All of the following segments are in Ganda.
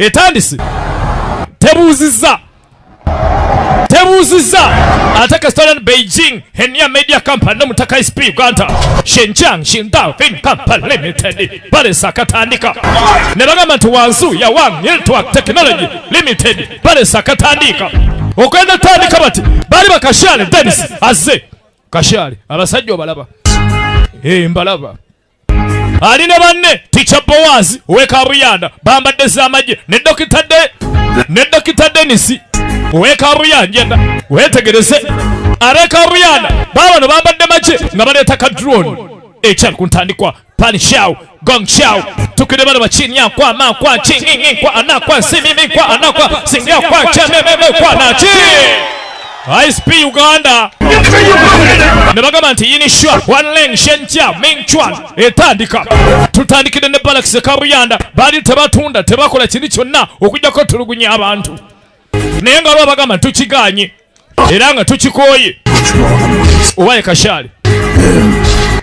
etandisi tebuuziza ataka Restaurant Beijing Henya Media Company no mutaka SP Uganda Shenzhen Shindao Fin Company Limited bale sakatandika ne bagamba tuwanzu ya Wang Network Technology Limited bale sakatandika okwenda tandika bati bali bakashale Dennis azze kashale abasajja balaba mbalaba ali ne banne Teacher Boaz weka buyanda bambadde zamaje ne Dr. Dennis weka buyanda wetegereze areka buyanda babano bambadde mache nga baleta ka drone ekyali kuntandikwa pan show gong show tukide bana bachinya kwa ma kwa chingi kwa ana kwa simimi kwa ana kwa singia kwa chameme kwa na chi ISP Uganda nebagamba nti yini shwa one leng shencha mingchuan etandika tutandikide ne Balax kabuyanda bali tebatunda tebakola kindi kyonna okujja ko tulugunya abantu naye nga bagamba tukiganye era nga tukikoye owaye kashali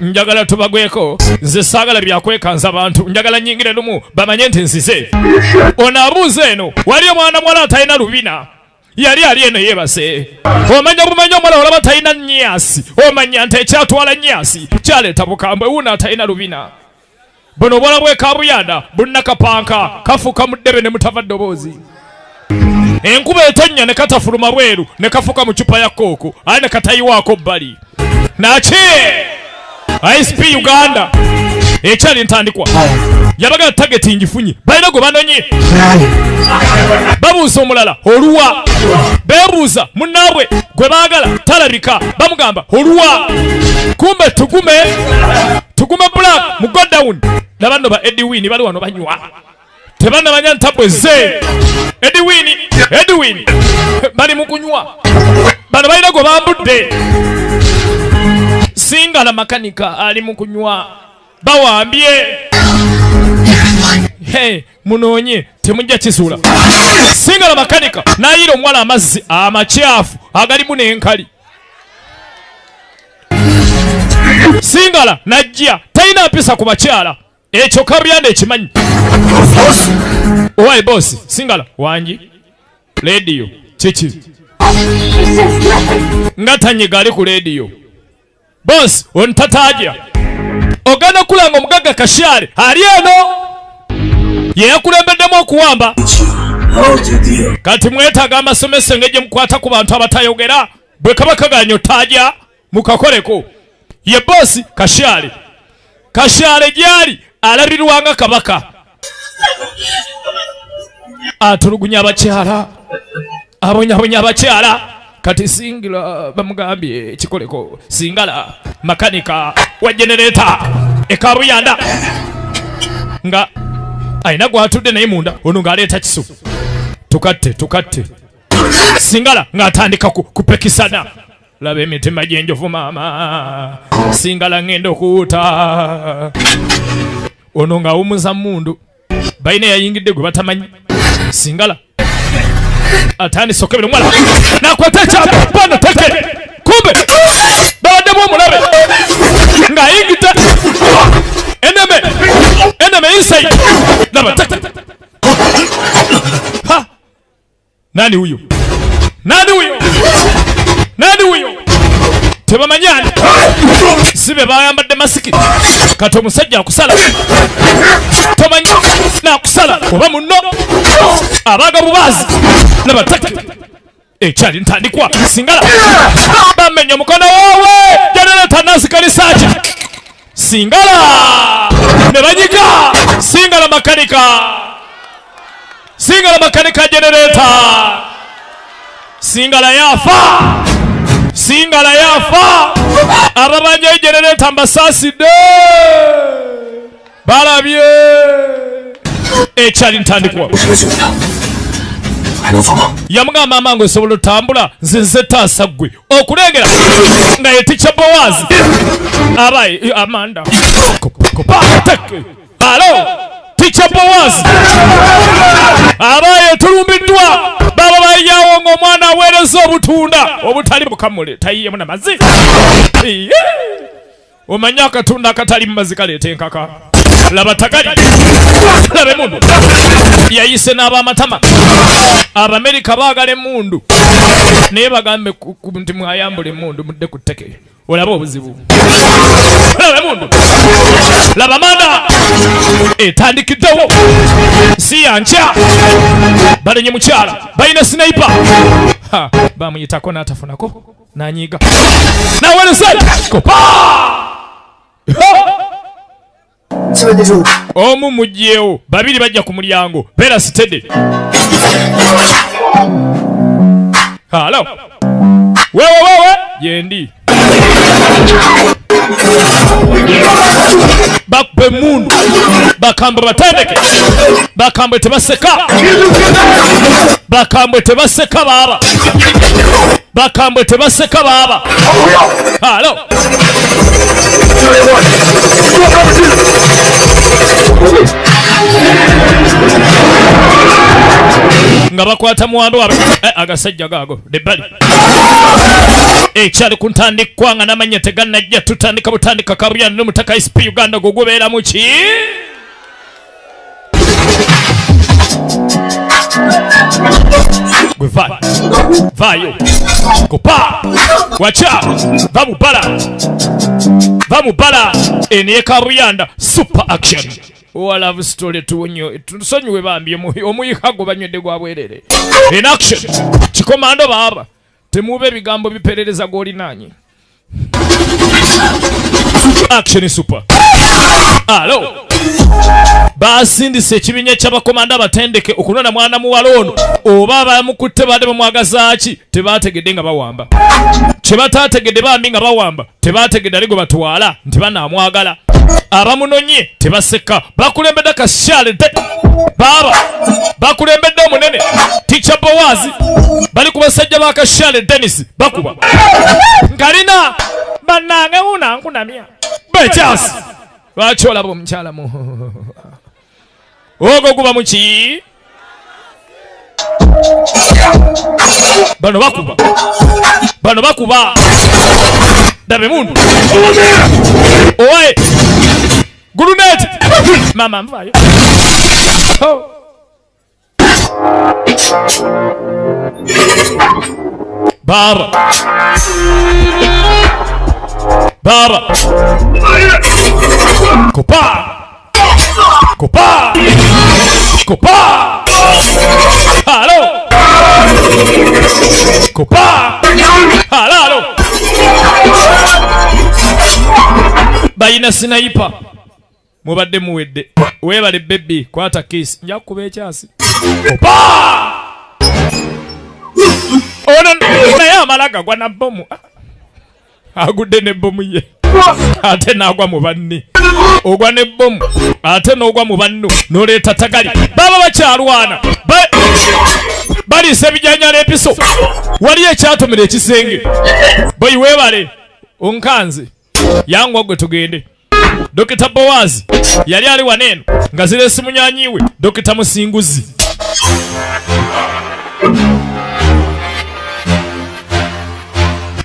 njagala tubagweko nze saagala byakwekanza abantu njagala nyingire lumu bamanye nti nzize onabuuza eno wali omwana mwala atalina lubina yali eno yebase omanya bumanya omwana olaba talina nnyasi omanya nti ekyatwala nnyasi kyaleeta bukambwe wuno atalina lubina buno obwola bwekabuyanda bunnakapanka kafuuka mu ddebe ne mutava ddoboozi enkuba etonnya ne katafuluma bweru ne kafuka mu chupa ya koko ali ne katayiwaako bbali naki ISP Uganda ekyali ntandikwa yabaga targeti ngifunyi balina gwe banonye babuuza omulala oluwa bebuuza munnaabwe gwe baagala talabika bamugamba oluwa kumbe tugume black mu godown nabanno ba Edwin bali wano banywa tebana banya ntabwe ze Edwin bali mukunywa bano balina gwe bambudde Singala makanika ali mukunywa bawambye munonye temujja kisula Singala makanika nayira omwala amazzi amakyafu agalimu n'enkali Singala najja talina mpisa ku bakyala ekyo kabuyanda ekimanyi owaye boss Singala wanji radio chichi ngatanyiga ali ku radio boss ontataja ogana kulanga omugaga kashale ali eno yeyakulembeddemu okuwamba kati mwetaaga amasomesa engeri mukwata ku bantu abatayogera bwe kabakaganya otaja mukakoleko ye boss kashale gyali alabirwanga kabaka atulugunya abakyala abonyabonya abakyala kati Singala bamugambye kikoleko Singala makanika wa generator ekabuyanda nga aina gwatudde naye munda ono ngaleeta kisu tukatte Singala ng'atandika kupekisana laba emitima gy'enjovu maama Singala ng'enda okuwuta ono ng'awumuza mundu bayina yayingidde gwe batamanyi Singala atani sokebele mwala nakwata chapa pano teke kumbe bawade mu mulabe ngayingita eneme inside laba teke ha nani huyo tebamanyani sibe bayambadde masiki kato musajja akusala tomanyi nakusala oba munno abaga bubazi nabataki ekyali ntandikwa Singala bamenya mukono wowe generator nasikali saja Singala ne banyiga Singala makanika generator Singala yafa ababanye generator mbasasi de balabye ekyali ntandikwa yamugamba amangu esobola otambula nze taasa gwe okulengera nga ye Teacher Boaz abaye Amanda alo Teacher Boaz abaye tulumbiddwa baba bayawo ng'omwana aweereza obutunda obutali bukamule tayiyemu n'amazzi omanya akatunda akatali mu mazzi kaleeta enkaka laba tagali labe mundu yayise n'abamatama Abamerika baagala emmundu naye bagambe nti mwayambula emmundu mudde ku tteke olaba obuzibu olaba emmundu laba manda etandikiddewo si yankya balenye mukyala balina sniper bamuyitako n'atafunako nanyiga naweresai kopa omu mujjeewo babiri bajja ku mulyango beera sitede halo wewe yendi bakube mundu bakambwe batendeke bakambwe tebaseka bakambwe tebaseka baba bakambwe tebaseka baba halo nga bakwata muwambe wabe agasajja gaago debali ekyali ku ntandikwa nga n'amanya tegannajja tutandika butandika kabuyana n'omutaka SP Uganda gugubeera mu ki gwe vayo kopa wacha vamubala eniye kabuyanda super action love story tuonyo tusonyiwe bambi omuyikago banywedde gwa bwerere in action kikomando baba temube bigambo biperereza golinanye action super alo basindise ekibinya ky'abakomanda abatendeke okunona mwana muwalono oba bamukutte badde bamwagazaaki tebategedde nga bawamba kyebatategedde bambi nga bawamba tebategedde aligo batwala nti banaamwagala abamunonye tebaseka bakulembedde kashalete baba bakulembedde omunene ticha Bowazi bali ku basajja ba Kashale Dennis bakuba nkalina bannange una nkunamya bechasi bachola bo mchala mu ogo kuba muki bano bakuba dabe mundu oye gurunet mama mvayo baba kopa halo kopa halo bayina sniper mubadde muwedde webale baby kwata kiss nja kuba ekyasi kopa ona naye amalaga gwa na bomu agudde ne bomu ye ate nagwa mu banne ogwa ne bomu ate n'ogwa mu banno n'oleeta tagali baba bakyalwana bali sebijanyala episo wali ekyatomera ekisenge boyi webale onkanze yangwa gwe tugende Dr. Bowazi yali ali waneno nga zile simunyanyiwe Dr. Musinguzi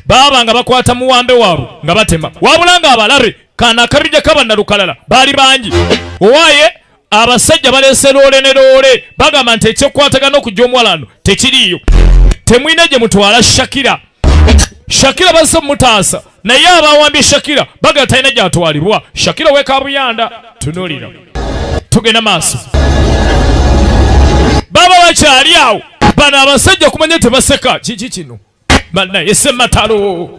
baba nga bakwata muwambe waabo nga batema wabulanga abalabe kana kabija kabanda lukalala bali bangi owaye abasajja balese lole ne lole bagamba nti ekyokwatagana okujja omwalano tekiriyo temwine gye mutwala Shakira basa mutaasa naye abawambye Shakira baga talina gyatwalibwa Shakira wekabuyanda tunulira tugenda maaso baba bakyali awo bano abasajja kumanya tebaseka kiki kino banaye sematalo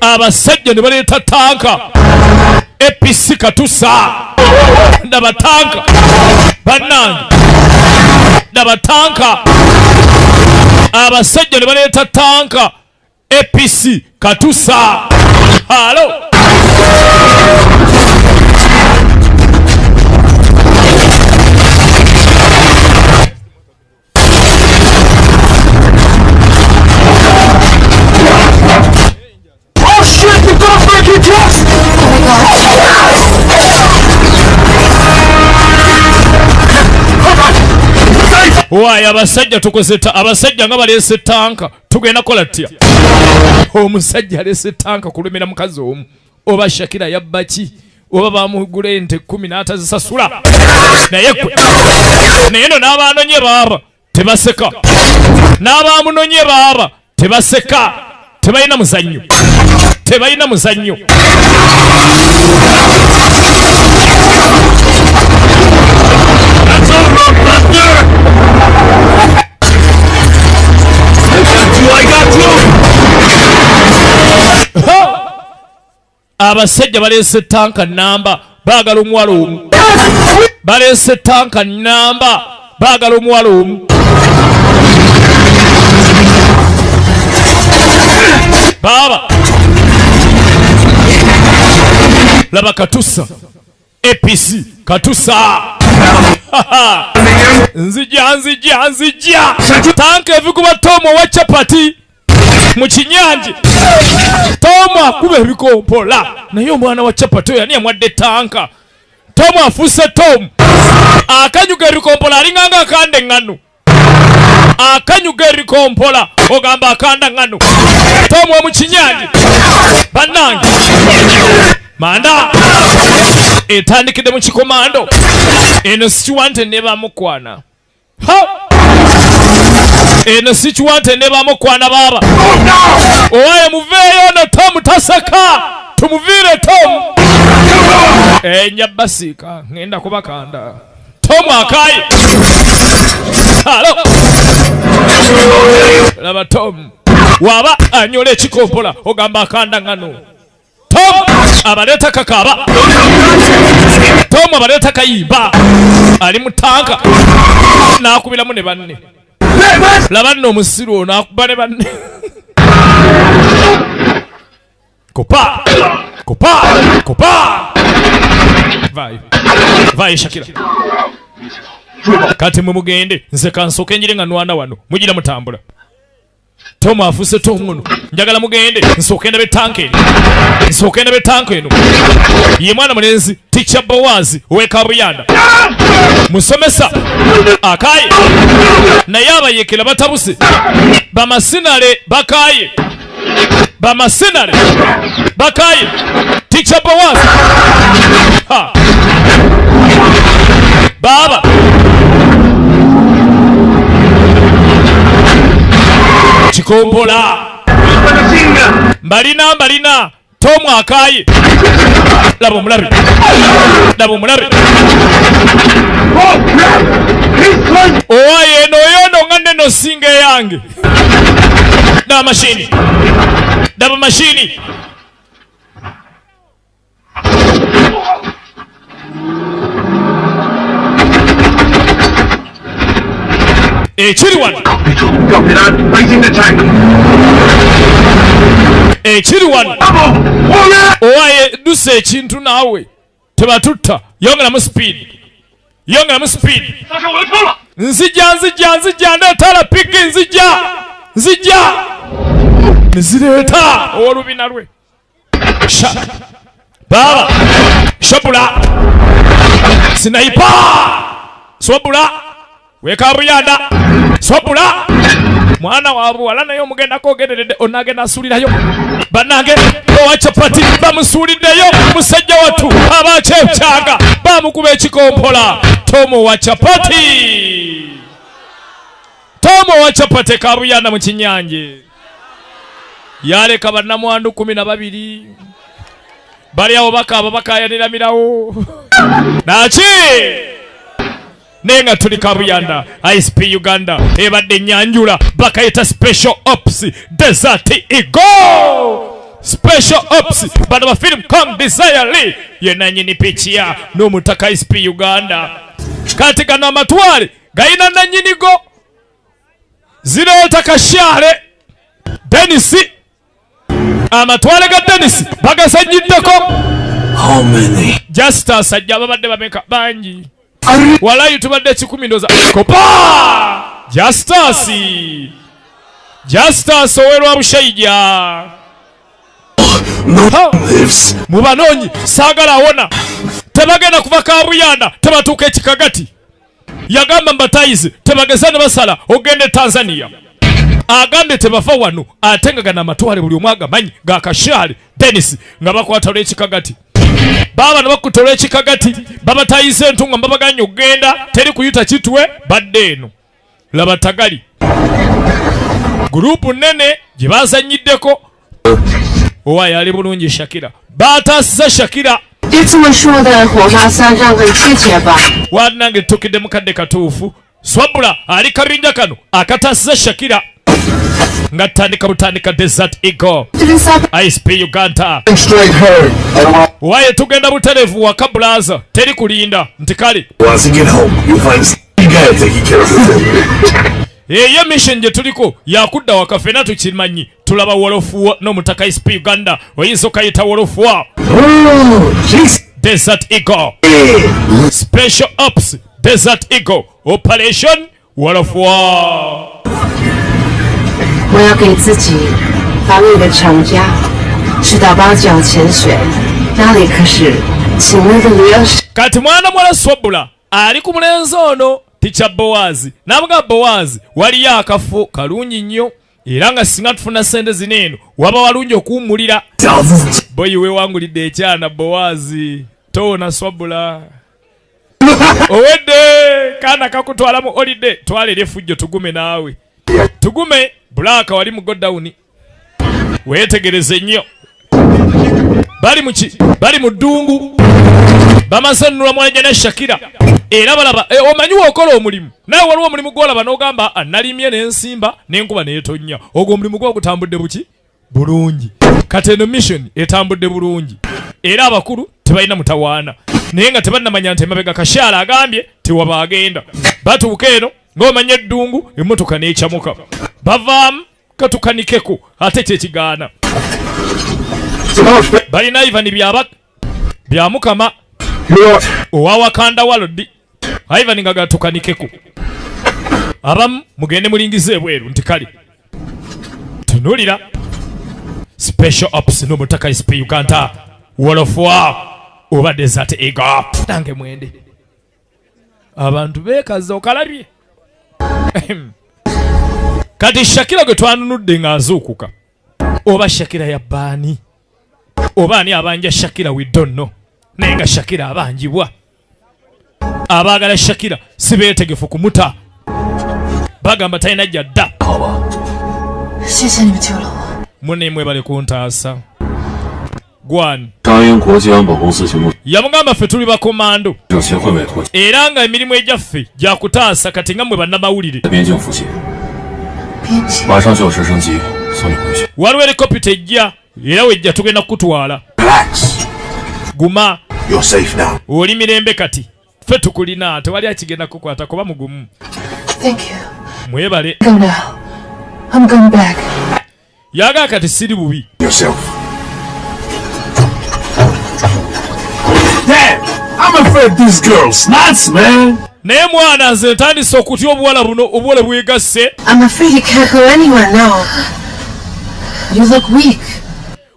abasajja ne baleeta tanka APC Katusa nabatanka bannange nabatanka abasajja ne baleeta tanka APC Katusa halo waya abasajja tukozeta abasajja nga balese tanka tugenda kola tya omusajja alese tanka kulumira mukazi omu oba Shakira yabbaki oba bamugula ente 10 n'atazisasula naye gwe naye no n'abanonye baaba tebaseka n'abamunonye baaba tebaseka tebalina muzannyo tebalina muzannyo abasajja baleese tanka namba baagala omuwala omu baleese tanka namba baagala omuwala omu baba laba Katusa APC Katusa nzija tanka evikuba Tomo wa chapati mu kinyanje Tomo akuba ebikompola naye omwana wa chapati oyo ani amwadde tanka Tomo afuse Tomo akanyuga ebikompola alinganga akande ngano akanyuga ebikompola ogamba akanda ngano Tomo mu kinyanje bannange manda etandikide mu kikomando eno sikiwante ne bamukwana eno sikiwante ne bamukwana baba owaye muveeyo na Tom tasaka tumuvire Tom nyabasika ngenda kubakanda Tom akaye halo laba Tom waba anyole ekikompola ogamba akanda ngano Tom abaleta kakaba Tom abaleta kayimba ali mutanka nakubiramu ne banne laba nno omusiru ono akuba ne banne kopa vai Shakira kati mumugende nze kansoke njire nga nwana wano mugira mutambula Tom afuse Tom ono njagala mugende nsoke ndabe tanke eno ye mwana mulenzi teacher Bowazi owekabuyanda musomesa akaye naye abayekera batabuse bamasinale bakaye teacher Bowazi baba chikombola mbalina Tom akaye laba omulabe owaye eno yono ngande no singa yange daba mashini ekiri wano owaye dusa ekintu naawe tebatutta yongeramu speed nzija ndeetala piki nzija nezireeta olubina lwe baba shobula sinaipa swabula wekabuyanda swabula mwana wabu wala nayo mugenda kogerede onagenda asulirayo banange owa chapati bamusulideyo musajja watu abachepchaga bamukuba ekikompola Tomo wa chapati kabuyanda mu kinyanje yaleka bannamwandu 12 bali awo bakayanira mirawo naki nenga tuli kabuyanda ISP Uganda ebadde nyanjula bakayita special ops desert ego special ops bana ba film come desire yenanyini pichia no mutaka ISP Uganda kati kana amatwale gaina nanyinigo zirota kashare Dennis amatwale ga Dennis bagasanyideko how many just asajja babadde bameka banji walayi tubadde 10 ndoza kopa Justus owerwa bushaija mubanonyi sagala awona tebagenda kuva kabuyanda tebatuuka ekikagati yagamba mbatayizi tebagezana basala ogende Tanzania agambye tebafa wano ate nga gana amatwale buli omwaga manyi ga kashale Dennis nga bakwata ekikagati baba nabakutola ekikagati babatayise entunga mbabaganya okugenda teri kuyita kitwe badde eno laba tagali gurupu nene gye bazanyiddeko owaye ali bulungi Shakira bataasiza Shakira wanange tukidde mukadde katuufu Swabula ali kabinja kano akataasiza Shakira nga tandika Desert Eagle ISP Uganda waye tugenda buterevu wa kabulaza teri kulinda nti kale eyo mission gye tuliko yakudda wakafena tukimanyi tulaba wolofuwa n'omutaka ISP Uganda oyinza okayita wolofuwa Desert Eagle Special Ops Desert Eagle Operation wolofuwa 我要给自己把你的长假吃到8角潜水，那里可是亲爱的李老师。 kati mwana mwala Swabula ali ku mulenzi ono ticha Bowazi nabuga Bowazi waliyo akafu kalungi nnyo era nga singa tufuna sente zineeno waba walungi okuwummulira boyi we wangulidde ekyana Bowazi toona Swabula owedde kaana kakutwala mu holiday twalere fujjo tugume naawe tugume Bulaka wali mu godown wetegereze nnyo bali mu ddungu bamasanula mwanya ne Shakira era balaba omanyi okola omulimu nawe waliwo omulimu gwolaba n'ogamba analimye n'ensimba n'enkuba n'etonnya ogwo omulimu gwo gutambudde buki bulungi kati eno mission etambudde bulungi era abakulu tebalina mutawaana naye nga tebannamanya nti emabega Kashaala agambye tewaba agenda batuuka eno ng'omanya eddungu emmotoka n'ekyamuka bavaamu katukanikeko ate kyekigaana balina Ivan bya mukama owa Wakanda Walodi Ivan nga gatukanikeko abamu mugende mulingize ebweru nti kale tunulira Special Ops n'omutaka ISP Uganda wolofuwa oba Desert Eagle nange mwende abantu beekaze okalabye kati Shakira gwe twanunudde ng'azuukuka oba Shakira ya baani oba ani abanja Shakira we don't know naye nga Shakira abanjibwa abaagala Shakira si beetegefu kumuta bagamba talina jjadda munne mwebale kuntaasa gwani yamugamba ffe tuli bakomando era nga emirimu egyaffe gyakutaasa kati nga mwe bannamawulire waliwo helikopita ejja era wejja tugenda kukutwala guma oli mirembe kati ffe tukulina tewali akigenda kukwata kuba mugumu mwebale yaga kati siri bubi naye mwana nze ntandise okutya obuwala buno obuwole bwegasse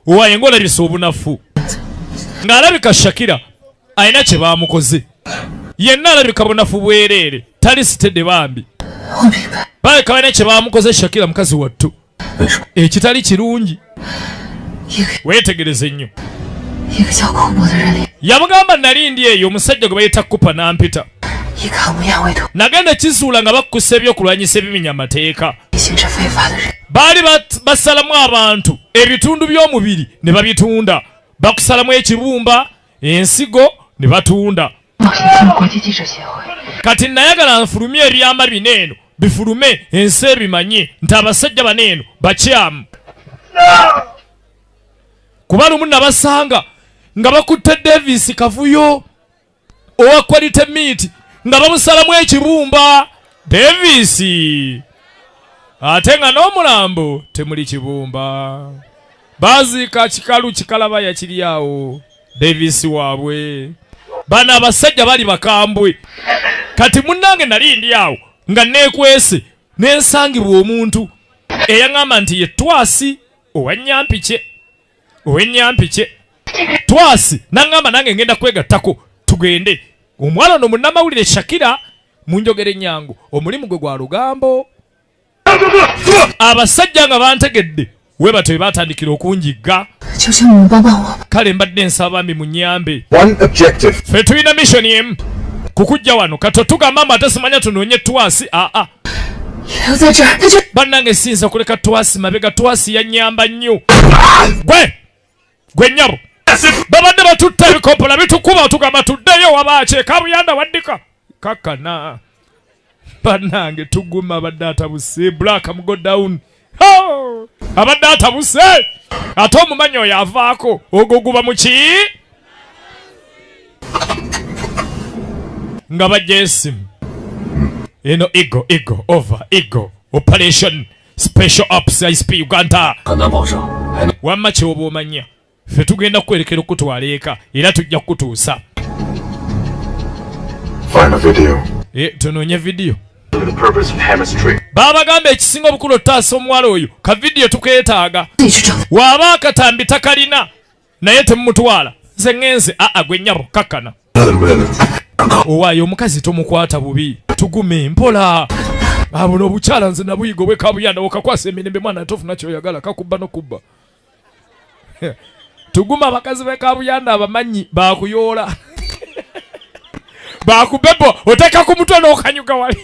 owaye ng'olabisa obunafu ng'alabika Shakira alina kye baamukoze yenna alabika bunafu bwereere tali sitedde bambi baleka balina kye baamukoze Shakira mukazi wattu ekitali kirungi weetegereze nnyo yamugamba nali ndi eyo omusajja gwe bayita Kupa n'ampita nagenda kisuula nga bakukusa ebyokulwanyisa ebiminya amateeka baali basalamu abantu ebitundu by'omubiri ne babitunda bakusalamu ekibumba ensigo ne batunda kati nayagala nfulumye ebyama bineeno bifulume ensi ebimanye nti abasajja baneeno bakyamu kuba lumu nabasanga nga bakutte Davis Kavuyo owa Quality Meat nga bamusalamu ekibumba Davis ate nga n'omulambo temuli kibumba baziika kikalu kikalaba yakiri awo Davis waabwe bana abasajja bali bakambwe kati munnange nali ndi awo nga neekwese n'ensangibwa omuntu eyaŋŋamba nti ye Twasi ow'ennyampi Twasi naŋŋamba nange ngenda kwegattako tugende omwana ono munnamawulire Shakira munjogere nnyangu omulimu gwe gwa lugambo abasajja nga bantegedde webatobe batandikira okunjigga kale mbadde nsaba bambi munyambe ffe tulina mission emu kukujja wano kato tugamba mama atasimanya tunoonye twasi bannange sinza kuleka twasi mabega twasi yanyamba nnyo gwe nnyabo babadde batutta ebikopola bitukuba tugamba tuddeyo wabaaki Kabuyanda waddika kakana bannange tuguma abadde atabuse black mugo down abadde atabuse ate omumanyi oyo avaako ogwo guba muki nga bajja esimu eno ego over ego operation special ops ISP Uganda wamma kyoba omanya ffe tugenda kukwerekera okutwala eka era tujja kukutuusa tunoonye vidiyo babagamba ekisinga obukulu otaasa omuwala oyo ka vidiyo tukeetaaga waaba akatambi takalina naye temumutwala nze ngenze gwe nnyabo kakkana owaayo omukazi tomukwata bubi tugume mpola buno obukyala nze nabuyigo bwe Kabuyanda okakwasa emirembe mwana tofuna kyoyagala kakubba nokubba tuguma abakazi be Kabuyanda abamanyi bakuyoola bakubebo oteka ku mutwe n'okanyuga wali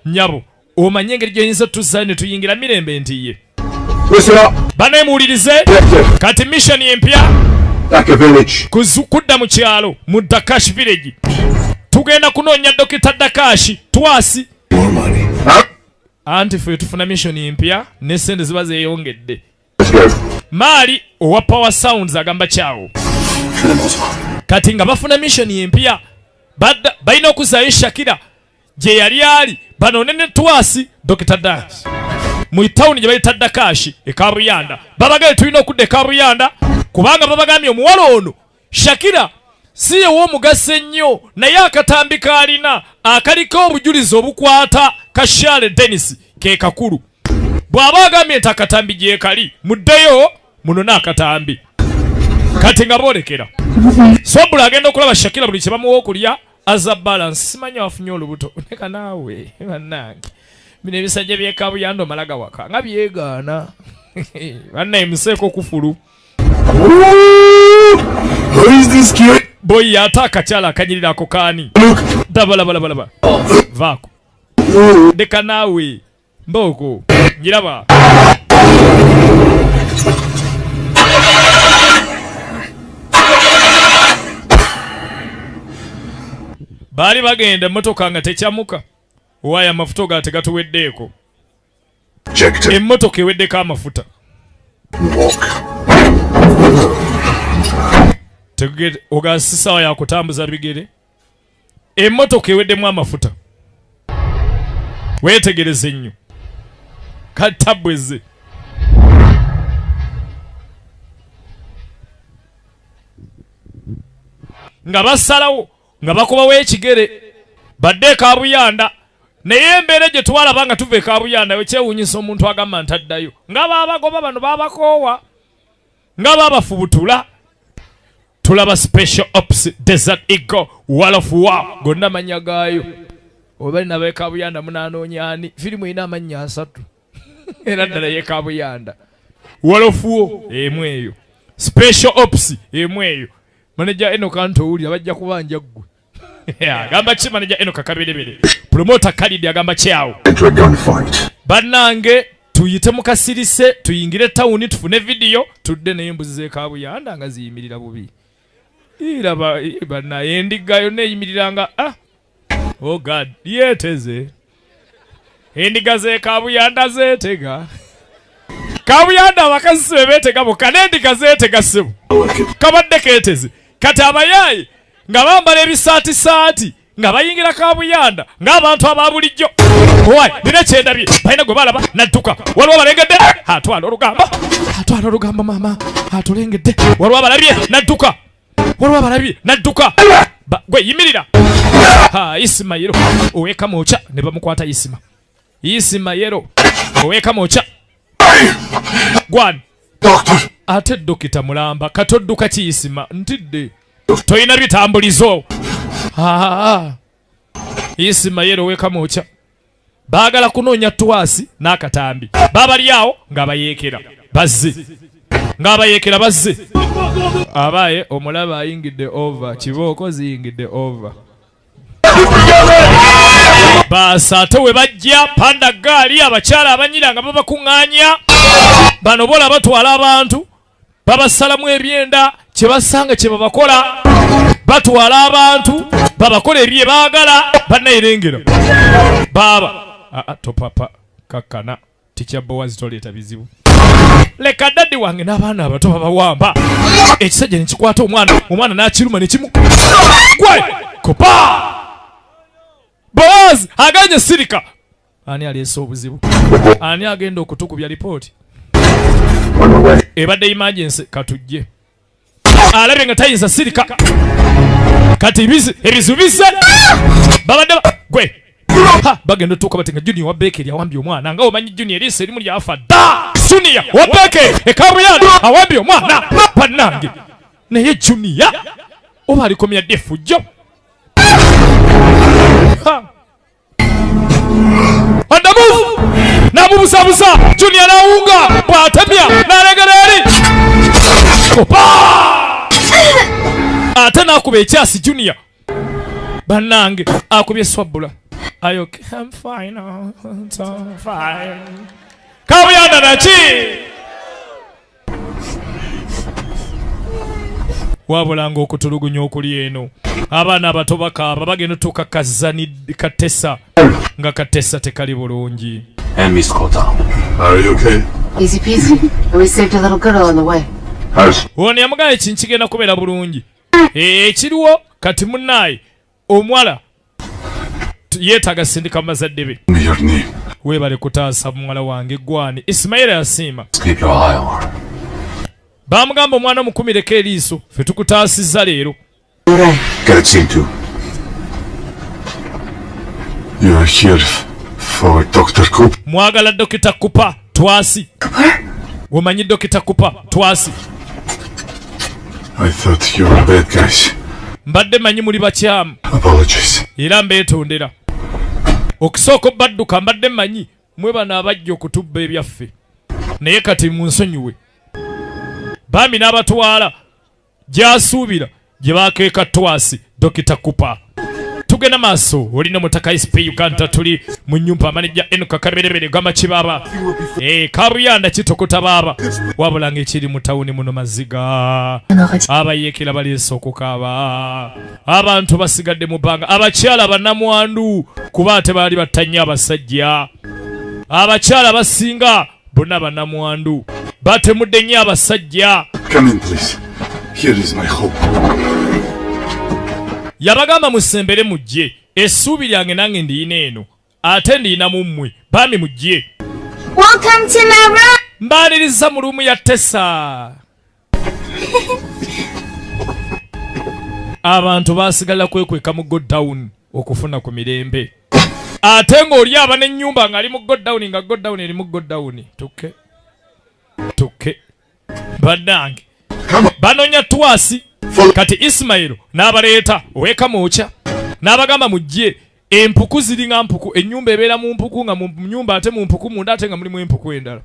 nyabo omanye engeri gy'oyinza tuzayo ne tuyingira mirembe ntiye banemuwulirize kati mission empya kudda mu kyalo mu Dakash village tugenda kunoonya Dokita Dakashi twasi anti ffe tufuna mission empya ne sente ziba zeeyongedde maali owa Power Sounds agamba kyawo kati nga bafuna mission empya balina okuzaayo Shakira gye yali ali banoone ne twasi Dokita Dakashi mu tawuni gye bayita Dakashi e Kabuyanda babagaye tulina okudda e Kabuyanda kubanga babagambye omuwala ono Shakira si ew'omugaso ennyo naye akatambi kaalina akaliko obujulizi obukwata Kashale Dennis ke kakulu bw'aba agambye nti akatambi gye kali muddeyo munone akatambi kati nga boolekera Sobula agenda okulaba Shakira buli kye bamuwa okulya aza balance simanya wafunye olubuto neka naawe bannange bino ebisajja by'e Kabuyanda omalaga waka nga byegaana bannaye museeko okufulu boyi ate akakyala akanyirira ako kaani dabalabalaba vaako ndeka naawe mbooko njiraba baali bagenda emmotoka nga tekyamuka waayo amafuta ga tegatuweddeeko emmotoka eweddeko amafuta ogasisawa yakutambuza bigere emmotoka eweddemu amafuta weetegereze nnyo katabweze nga basalawo nga bakubawo ekigere badde Kabuyanda naye embeera gye twalaba nga tuva e Kabuyanda wekyewuunyisa omuntu agamba ntaddayo nga baabagoba bano baabakoowa nga baabafubutula tulaba Special Ops Desert Eagle Wall of War gonna amanya gaayo oba balina b'e Kabuyanda munaanoonya ani firimu erina amannya 3 era ddala y'e Kabuyanda Wall of War emu eyo Special Ops emu eyo manager Enoch Antowuli abajja kubanja ggwe agamba ki manager Enoch Kaberebere promoter Khalid agamba kyawo bannange tuyite mu kasirise tuyingire tawuni tufune video tudde naye embuzi z'e Kabuyanda nga ziyimirira bubi iraba bannaye endiga yonna eyimiriranga oh God yeeteze endiga z'e Kabuyanda zeetega Kabuyanda abakazi sibe beetega bokka n'endiga zeetega ssebo kabadde keeteze kati abayaayi nga bambala ebisaatisaati nga bayingira Kabuyanda ng'abantu ababulijjo owaayi nina kyendabye balina gwe balaba nadduka waliwo balengedde atwala olugamba maama atulengedde waliwo abalabye nadduka waliwo abalabye nadduka gwe yimirira Isimayiro oweka mocha ne bamukwata Isimayiro oweka mocha gwan ate Dokita mulamba katodduka ki Isima ntidde toyina bitambulizo Isimayiro oweka mocha baagala kunoonya Twasi n'akatambi babali awo ng'abayeekera bazze abaye omulaba ayingidde over kibooko ziyingidde over baasa ate we bajja panda gaali abakyala abanyira nga babakuŋŋaanya bano bola batwala abantu babasalamu ebyenda kye basanga kye babakola batwala abantu babakola ebye baagala bannayirengera baaba topapa kakkana tikyabbowazi toleeta bizibu leka daddi wange n'abaana abato babawamba ekisajja ne kikwata omwana n'akiruma ne kimu gwe kopa Boaz aganye sirika ani aleese obuzibu ani agenda okutukubya lipooti ebadde emergency katujje alabye nga tayinza sirika kati ebizibu bise babadde gwe bagenda otuuka bati nga Junior wa Bekeri awambye omwana nga omanyi Junior eriiso erimu lyafa dda Junior wa Bekeri ekabuyanda awambye omwana bannange naye Junior oba alikomya defujjo Adamu namubusabusa Junior nawunga bwatemya nalegera eri ate nakuba ekyasi Junior bannange akubye swabula ayoke I'm fine, I'm fine. Kabuyanda naki wabulanga okutulugunya okuli eno abaana abato bakaaba bagenda tuuka kazani Katesa nga Katesa tekali bulungi. And Miss Kota, are you okay? Easy peasy. We saved a little girl on the way. Woni yamugaye ekintu kigenda kubeera bulungi ekiriwo kati munnaye omwala yeetaaga sindika mazadde be weebale kutaasa muwala wange gwani Ismaila yasiima bamugamba omwana omukumireko eriiso ffe tukutaasizza leero mwagala Dokita Cooper Twasi omanyi Dokita Cooper Twasi mbadde manyi muli bakyamu era mbeetondera okusooka badduka mbadde manyi mwe bano abajja okutubba ebyaffe naye kati munsonyiwe bami n'abatwala gyasuubira gye bakeeka Twasi Dokita Cooper tugenda maaso olina mutaka SP Uganda tuli mu nnyumba amanejja enuka kaberebere gama kibaba kabuyanda kitokota baba wabulanga ekiri mu tawuni muno maziga abayeekera baleese okukaaba abantu basigadde mu bbanga abakyala bannamwandu kuba ate baali battanya abasajja abakyala basinga bonna bannamwandu batemudde nnyo abasajja. Come in, please. Here is my hope. Yabagamba musembere mujje essuubi lyange nange ndiyina eno ate ndiyina mu mmwe bami mujje. Welcome to my room. Mbaliriza mu ruumu ya Tessa. Abantu basigala kwekweka mu godown okufuna ku mirembe ate ng'oli aba n'ennyumba ng'ali mu godown nga godown eri mu godown tukke bannange banoonya Twasi kati Ismail n'abaleeta oweka mocha n'abagamba mujje empuku ziri nga mpuku ennyumba ebeera mu mpuku nga mu nyumba ate mu mpuku munda ate nga mulimu empuku endala.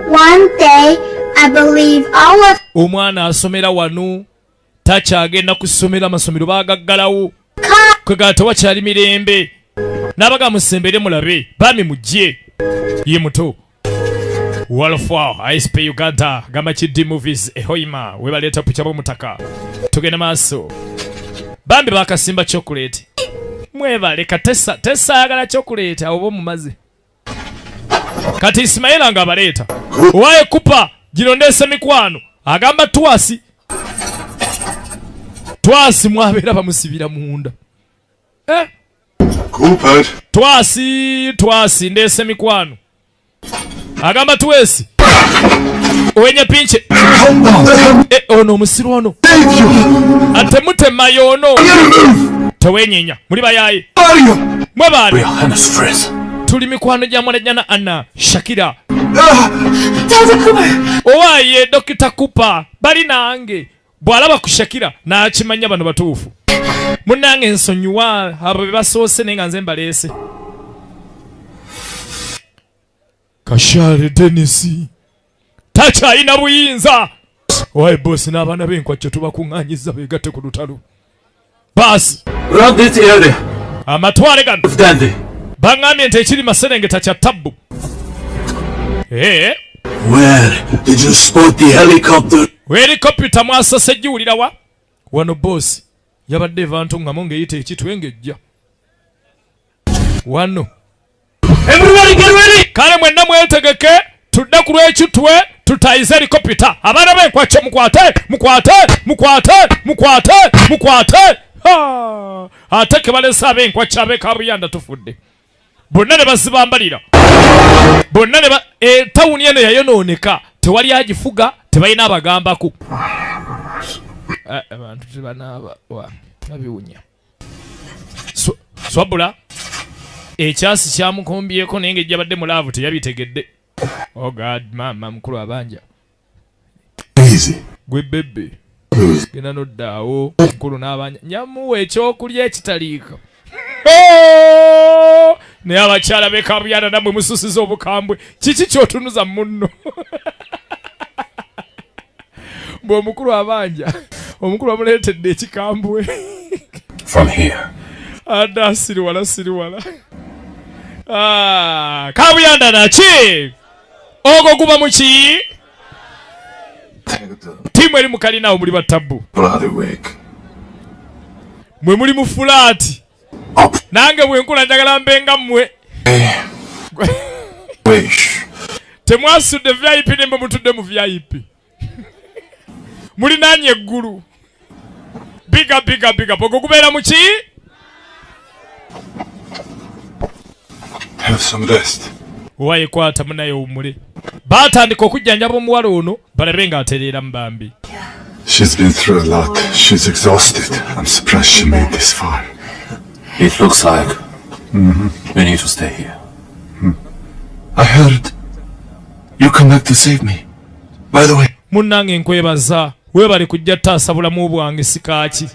One day I believe all of omwana asomera wano takyagenda kusomera amasomero baagaggalawo kwegala tewakyali mirembe n'abagamba musembere mulabe bami mujje ye muto Walfa ISP Uganda gama Kiddi Movies ehoima webaleeta picha b'omutaka tugenda maaso bambi bakasimba chocolate mwebale Katessa ayagala chocolate obo mumaze kati Ismaila nga abaleeta owaye kupa girondeese mikwano agamba Twasi mwabeera bamusibira munda Cooper Twasi ndeese mikwano agamba Twesi owenye pinche ono omusiru ono ate mutemayo ono tewenyenya muli bayaye mwebale tuli mikwano gya mwanajjana Anna Shakira owaye Dokita Cooper bali nange bwalaba ku Shakira n'akimanya bano batuufu munnange nsonyiwa abo bebasoose naye nga nze mbaleese Kashale Dennis takyalina buyinza. Owaye boss n'abaana b'enkwajjo tubakuŋŋaanyiza beegatte ku lutalo. Basi Around this area. amatwale gano Dandy. baŋŋambye nti ekiri Maserengeta kya ttabbu. Where did you spot the helicopter? Helicopter mwasase giwulira wa? Wano boss yabadde evantu ngamo ng'eyita ekitwe ng'ejja. Wano. Everybody get ready! Kale mwenna mwetegeke tudde ku lw'ekitwe tutayize helicopter. Abaana b'enkwajjo mukwate. Ate ke balese ab'enkwajjo ab'ekabuyanda tufudde. Bonna ne bazibambalira. Bonna ne tawuni eno yayonooneka. Tewali agifuga, tebalina abagambako. Abantu tebanaaba nabiwunya. Swabula ekyasi kyamukombyeko naye ng'ejja badde mulaavu teyabitegedde. Oh God, mama mukulu abanja. Easy. Gwe bebe. Gena noddaawo mukulu n'abanja. Nyamuwa ekyokulya ekitaliika. Naye abakyala b'ekabuyanda nammwe mususiza obukambwe. Kiki ky'otunuza munno? Bw'omukulu abanja. Omukulu amuleetedde ekikambwe. From here. Ada siriwala. Kabuyanda naki? Ogwo guba muki? Timu eri mukalinawo muli batabbu. Bloody wig. Mwe muli mu fulaati. Nange bwe nkula njagala mbenga mmwe. Wish. Temwasudde VIP nembe mutudde mu VIP. Mulinaanye eggulu. Biga. Ogwo gubeera muki? Have some rest. Owaye kwata munaye omule. Baatandika okujjanjaba omuwala ono balabe ng'atereera mu bambi. She's been through a lot. She's exhausted. I'm surprised she made this far. It looks like we need to stay here. I heard you come back to save me. By the way, Munnange nkwebaza. Weebale kujja taasa bulamu bwange sikaaki.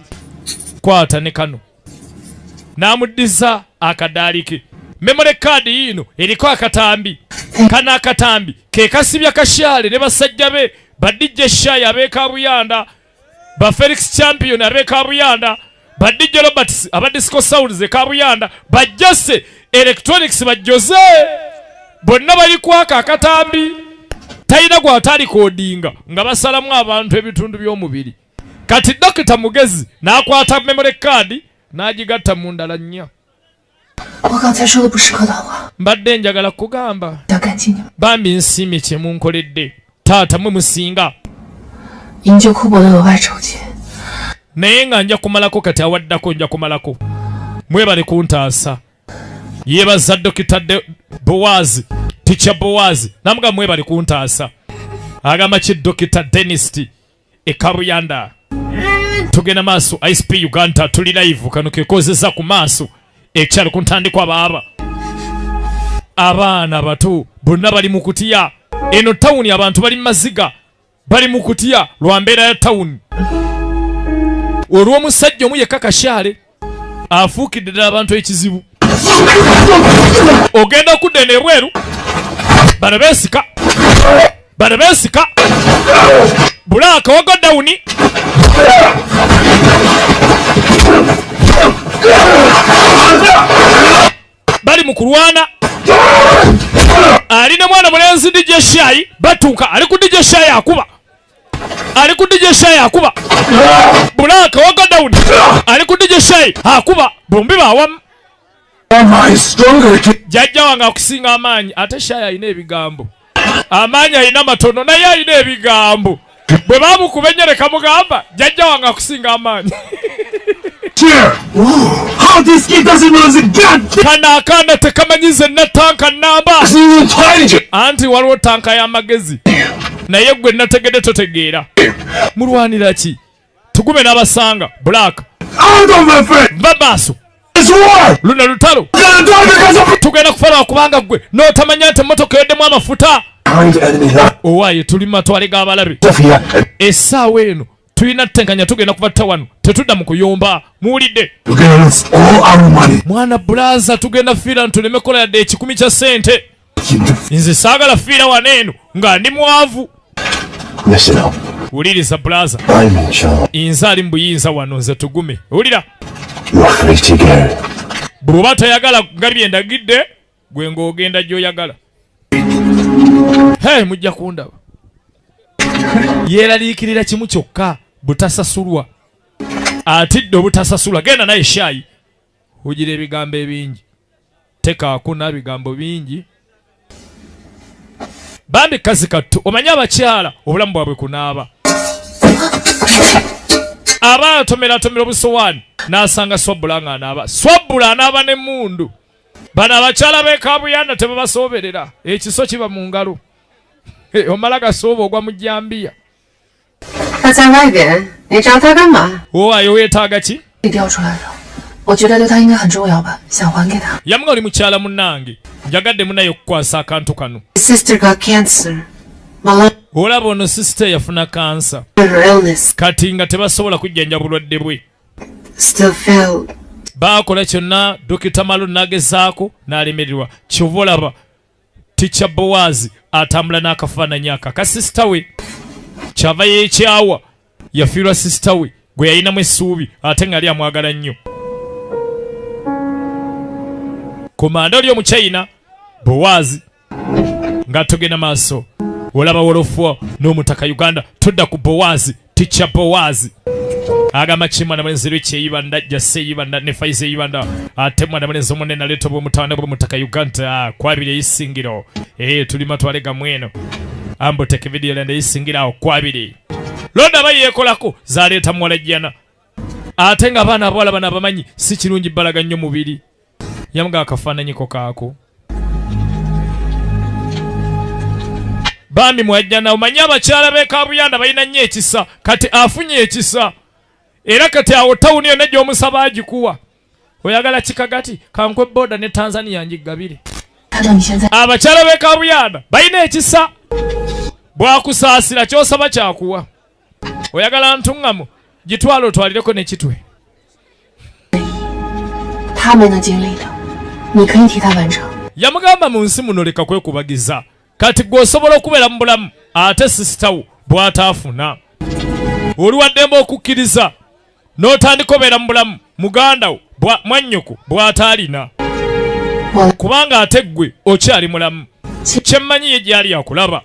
Kwata ne kano. N'amuddiza akadaali ke. Memory card yino eriko akatambi. Kana akatambi ke kasibya Kashale ne basajja be ba DJ Shaya ab'ekabuyanda, ba Felix Champion ab'ekabuyanda, ba DJ Roberts aba Disco Sounds ekabuyanda, ba Jesse Electronics ba Jose. Bonna bali kwaka akatambi. Tayina gwatali kodinga nga basalamu abantu ebitundu by'omubiri. Kati Dr. Mugezi n'akwata memory card n'agigatta mu ndala nnya. 我刚才说的不是客套话， Mbadde njagala kugamba 要感激你们。 bambi nsiimye kye munkoledde. Taata mwe musinga. 营救库珀的额外筹钱， Naye nga nja kumalako kati awaddako nja kumalako. Mwebale kuntaasa. Yeebaza Dr. Bowazi, Teacher Bowazi. Namuga mwebale kuntaasa. Agamba ki Dr. Dennis ekabuyanda. Tugenda maaso ISP Uganda tuli live kano kekozesa ku maaso. Ekyalo ku ntandikwa baaba. Abaana bato bonna bali mu kutya. Eno tawuni abantu bali maziga. Bali mu kutya lwa mbeera ya tawuni. Olw'omusajja omu yekka Kashale afuukidde ddala abantu ekizibu. Ogenda okudda eno ebweru. Bano beesika. Bulaaka waga dawuni. Bali mu kulwana. Ali ne mwana mulenzi DJ Shai batuuka. Ali ku DJ Shai akuba. Bulaaka waga dawuni. Ali ku DJ Shai akuba. Bombi bawamu. Jajja wange akusinga amaanyi. Ate Shai alina ebigambo. Amaanyi alina matono naye alina ebigambo. Bwe bamukuba ennyereka mugamba jajja wange akusinga amaanyi. How this kid doesn't know the gun? Kana akaana tekamanyize na tanka namba. Anti waliwo tanka y'amagezi. Naye gwe nategedde totegeera. Mulwanira ki? Tugume n'abasanga. Black. Babaaso. Luna lutalo. Tugenda kufaanana kubanga gwe n'otamanya nti emmotoka eddemu amafuta. Owaaye tuli matwale g'abalabe. Essaawa eno tulina tenkanya tugenda kubatta wano. Tetudda mu kuyomba. Muwulidde? all our money. Mwana Blaza tugenda fiira ntuleme kola yadde ekikumi kya ssente. nze saagala fiira waneeno nga ndi mwavu. Listen up. Wuliriza blaza. I'm in charge. Nze ali mu buyinza wano nze tugume. Wulira. You're free to go. Bw'oba toyagala nga bye ndagidde gwe ng'ogenda gy'oyagala. Hey, mujja kundaba. Yeeraliikirira kimu kyokka butasasulwa. Atidde obutasasulwa. Genda naye shayi. Hugira ebigambo ebingi. Tekaakuna bigambo bingi. Bambi kazi kattu. Omanyi abakyala obulamu bwabwe kunaaba. Aba atomera obusowaani n'asanga Swabula ng'anaaba. Swabula anaaba n'emmundu. Bano abakyala b'e Kabuyanda tebabasoberera. Ekiso kiba mu ngalo. Omala gasooba ogwa mu jjambiya. 他在外边，你找他干嘛？ Owayo weetaaga ki? 被调出来的，我觉得对他应该很重要吧，想还给他。 Yamuga oli mukyala munnange. Njagadde munnaye okukwasa akantu kano. His sister got cancer. Malarial Olaba ono sisita yafuna kansa. illness. Kati nga tebasobola kujjanja bulwadde bwe. Still failed. Baakola kyonna Dokita Malo n'agezaako n'alemererwa. Kyova olaba Ticha Bowazi atambula n'akafaananyi aka ka sisita we. Kyava yeekyawa yafiirwa sisita we gwe yalinamu essuubi ate nga ali amwagala nnyo. Komanda oli omu China Bowazi nga tugenda maaso olaba wolofuwa n'omutaka Uganda tudda ku Bowazi Ticha Bowazi agamba kimwana mwenzi lweki eyibanda jase eyibanda ne Faiza eyibanda ate mwana mwenzi omunene aleeta obw'omutawana bw'omutaka Uganda kwabiri eyisingiro tulima twalega mweno ambo teke video lende eyisingirawo kwabiri londa aba yeekolako zaleeta muwalajjana ate nga abaana abawala bano abamanyi si kirungi bbalaga nnyo mubiri yamuga akafaananyiko kaako. Bambi mwajjana omanyi abakyala b'e Kabuyanda balina nnyo ekisa kati afunye ekisa era kati awo tawuni yonna gy'omusaba agikuwa. Oyagala kikagati kankwe boda ne Tanzania njigabire. Abakyala b'e Kabuyanda balina ekisa bwakusaasira ky'osaba kyakuwa. Oyagala ntuŋŋamu gitwala otwalireko ne kitwe. 他们的经历的，你可以替他完成。 Yamugamba mu nsi muno leka kwekubagiza. Kati gw'osobola okubeera mu bulamu ate sisitawo bw'ataafuna. Oluwaddemba okukkiriza n'otandika obeera mu bulamu mugandawo mwannyoko bw'ataalina. Kubanga ate ggwe okyali mulamu. Kyemmanyi ye gy'ali akulaba.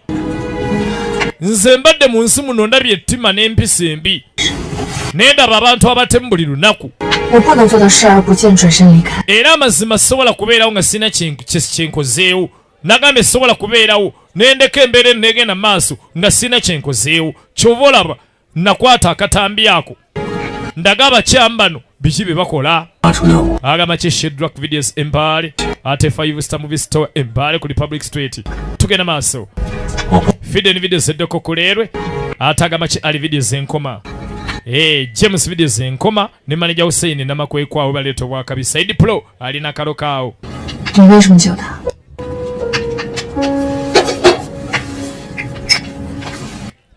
Nze mbadde mu nsi muno ndabye ettima n'empisa embi. Nendaba abantu abatemu buli lunaku. 我不能做的视而不见，转身离开。 Era amazima sobola kubeerawo nga sina kyenkozeewo. Nagambye sobola kubeerawo nendeka embeera enneegenda maaso nga sina kyenkozeewo. Kyova olaba nakwata akatambi ako. Ndaga abakyamu bano biki bye bakola. Agamba ki Shedrack Videos Embaale ate 5 Star Movie Store Embaale ku Republic Street. Tugenda maaso. Fidden Videos eddeko kuleerwe ate agamba ki Ali Videos enkoma. James Videos enkoma ne manager Hussein Namakwekwawo baleeta obwakabi. Saidi Pro alina kalo kaawo. 你为什么救他？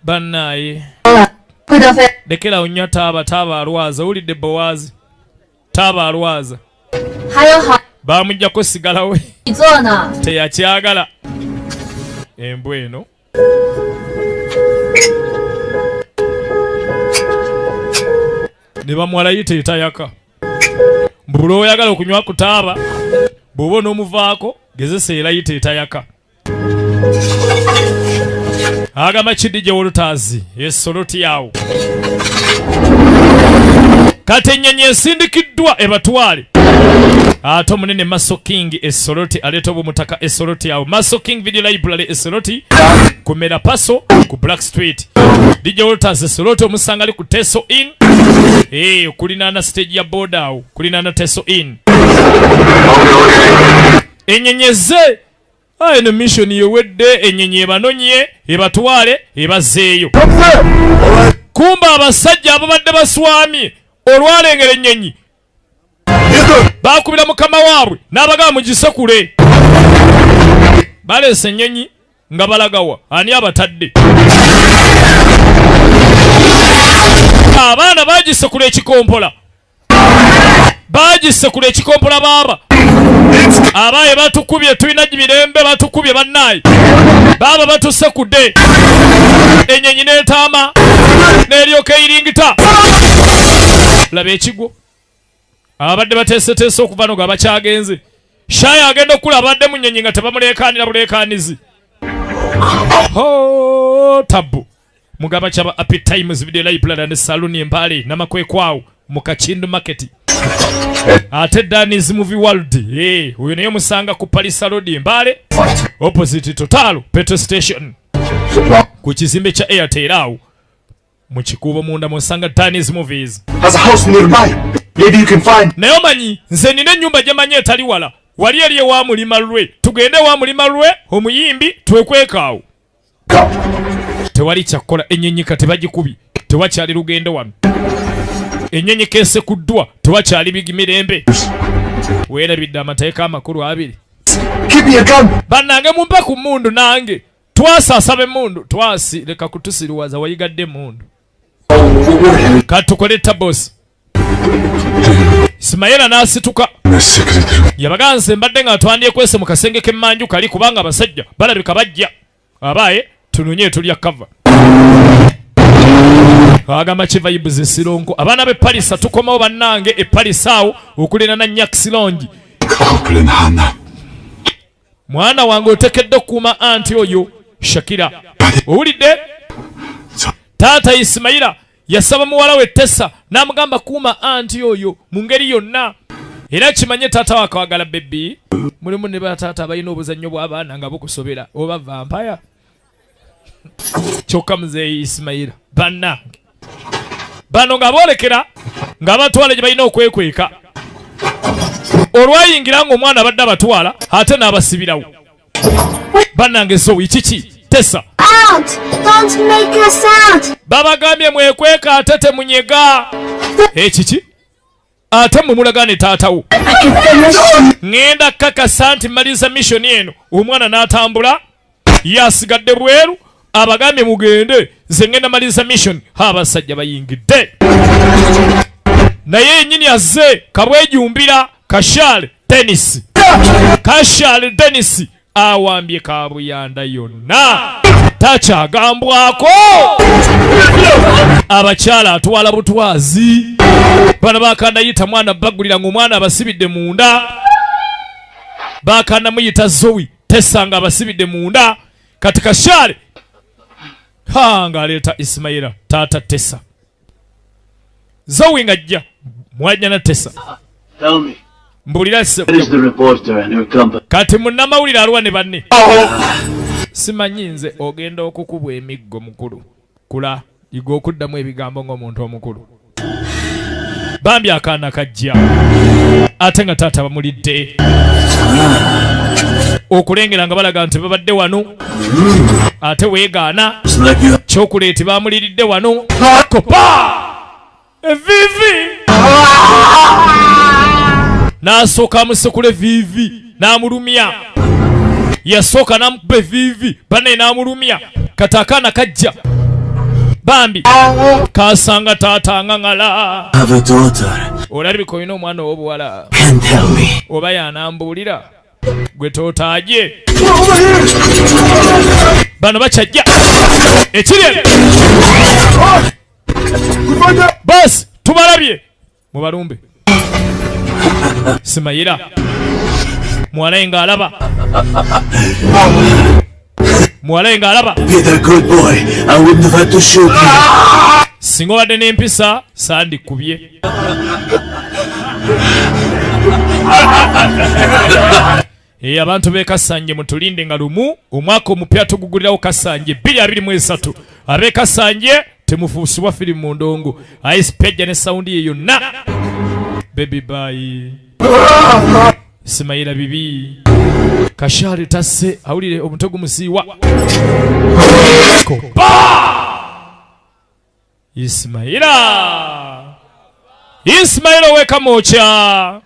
Bannaye 会得飞。 lekera onnyo taaba alwaza. Wulidde Bowazi taaba alwaza. 还有好 Bamuggyako sigalawe 你做呢。 teyakyagala. Embwa eno ne bamuwalayita etayaka. Buli oyagala okunywa ku taaba bw'oba onoomuvaako gezesa erayita etayaka. Agamba Kidije Wolters essoloti yawo. Kati ennyonyi esindikiddwa ebatwale. Ate omunene Maso King essoloti aleeta obw'omutaka essoloti yawo. Maso King Video Library essoloti ku Mera Paso ku Black Street. DJ Wolters essoloti omusanga ali ku Teso Inn. Kulinaana stage ya boda awo kulinaana Teso Inn. Enyenyeze eno mission yewedde enyenye ebanonye ebatwale ebazeeyo. Kumba abasajja ababadde baswamye olwalengera enyenyi bakubira mukama waabwe n'abagaba mugisekule. Baleese enyenyi nga balagawa ani abatadde. Abaana bagisekula ekikompola baaba abaye batukubye tulina mirembe batukubye bannaye baba batusekudde enyenyi n'etaama n'eryoka eyiringita laba ekigwo abadde bateeseteese okuva no gabakyagenze shaya agenda okula abadde mu nyenyi nga tebamuleekaanira buleekaanizi tabu mugaba kyaba Happy Times Video Library and Saloon Empale namakwekwawo mu Kakindu Market ate Danny's Movie World uyo naye musanga ku Palisa Road Empale opposite Total petrol station ku kizimbe kya Airtel awo mu kikubo munda musanga Danny's Movies has a house nearby. Maybe you can find. naye omanyi nze nina ennyumba gye manyi etali wala wali eriye wa mulima lwe tugende wa mulima lwe omuyimbi twekwekaawo tewali kyakkola enyenyi kati bagikubi tewakyali lugendo wano enyenyi kesekuddwa tewakyali bigimirembe weerabidde amateeka amakulu abiri Give me a gun. bannange mumpe ku mundu nange twasasaba emundu twasi leka kutusiriwaza wayigadde emundu katukole tabosi Ismaila n'asituka yabaganze mbadde nga atwandye kwese mu kasenge k'emmanju kali kubanga abasajja balabika bajja abaye tununye tulya cover agamba kivibes esironko abaana b'e Palisa tukomawo bannange e Palisa awo okulina na Nyakisilongi mwana wange otekedde okuuma anti oyo Shakira owulidde taata Ismaila yasaba muwala we Tessa n'amugamba kuuma anti oyo mu ngeri yonna era kimanye taata wakawagala bebi mulimu ne bataata abalina obuzannyo bw'abaana nga bukusobera oba vampire kyokka muzeeyi Ismaila bannange bano nga boolekera nga abatwala gye balina okwekweka olwayingira ng'omwana abadde abatwala ate n'abasibirawo bannange Zoe kiki Tessa Out! Don't make a sound! babagambye mwekweka ate temunyega ekiki ate mwe mulagaane taatawo ŋŋenda kakasa nti maliza mission eno omwana n'atambula yasigadde bweru abagambye mugende nze ŋŋenda maliza mission abasajja bayingidde naye yennyini azze kabwejumbira Kashale Dennis awambye kabuyanda yonna takyagambwako abakyala atwala butwazi bano bakanda yita mwana bagulira ng'omwana abasibidde munda bakanda muyita Zoe Tessa nga abasibidde munda kati Kashale ng'aleeta Ismaila taata Tessa Zoe ng'ajja mwajja na Tessa Tell me, mbulira where is the reporter and her company? kati munnamawulire alwa ne banne simanyi nze ogenda okukubwa emiggo mukulu kula igo okuddamu ebigambo ng'omuntu omukulu bambi akaana kajja ate nga taata bamulidde okulengera nga balaga nti babadde wano ate weegaana kyokuleeti bamuliridde wano kopa evivi n'asooka amusekula evivi n'amulumya yasooka n'amukuba evivi banne n'amulumya kati akaana kajja bambi kasanga taata ngangala I have a daughter. olabika olina omwana ow'obuwala Can tell me. oba yanambuulira gwe tootaaje bano bakyajja ekiri basi tubalabye mubalumbe Simayira mwalaye ng'alaba mwalaye ng'alaba Be the good boy. I wouldn't have had to shoot you. singa obadde n'empisa sandikubye abantu b'e Kasanje mutulinde nga lumu omwaka omupya tugugulirawo Kasanje 2023 ab'e Kasanje temufuusibwa firimu mu ndongo aisipejja ne sawundi ye yonna baby bye Simayira bibi Kashale tasse awulire omutwe gumusiiwa kopa Ismaila weka mocha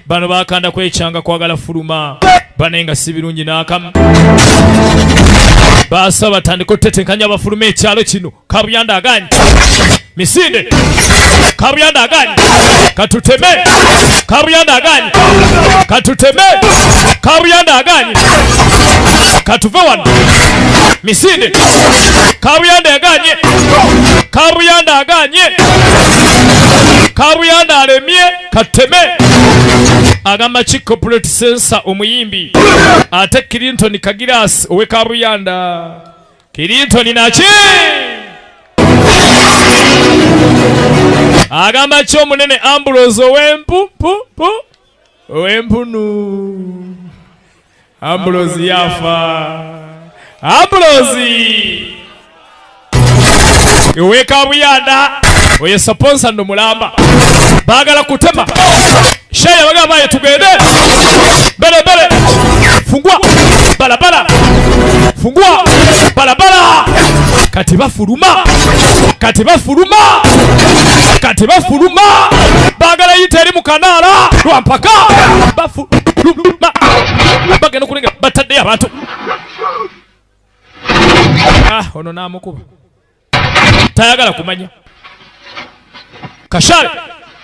bano bakanda kwechanga kwagala fuluma banenga sibirungi n'akamu basa batandika okutetenkanya abafuluma ekyalo kino Kabuyanda aganye misinde Kabuyanda aganye katuteme Kabuyanda aganye katuteme Kabuyanda aganye katuve wano misinde Kabuyanda aganye Kabuyanda aganye Kabuyanda alemye kateme agamba Chiko Plate Sensor omuyimbi ate Clinton Kagiras owe Kabuyanda Clinton nachi agamba kyo munene Ambrose owempunu Ambrose yafa Ambrose owe Kabuyanda oye sponsor ndo mulamba bagala kutema shaya bagaba baye tugende bele fungua balabala fungua balabala kati bafuluma bagala yiteri mu kanala lwampaka bafuluma bagenda kulinga batadde abantu ono namukuba tayagala kumanya Kashale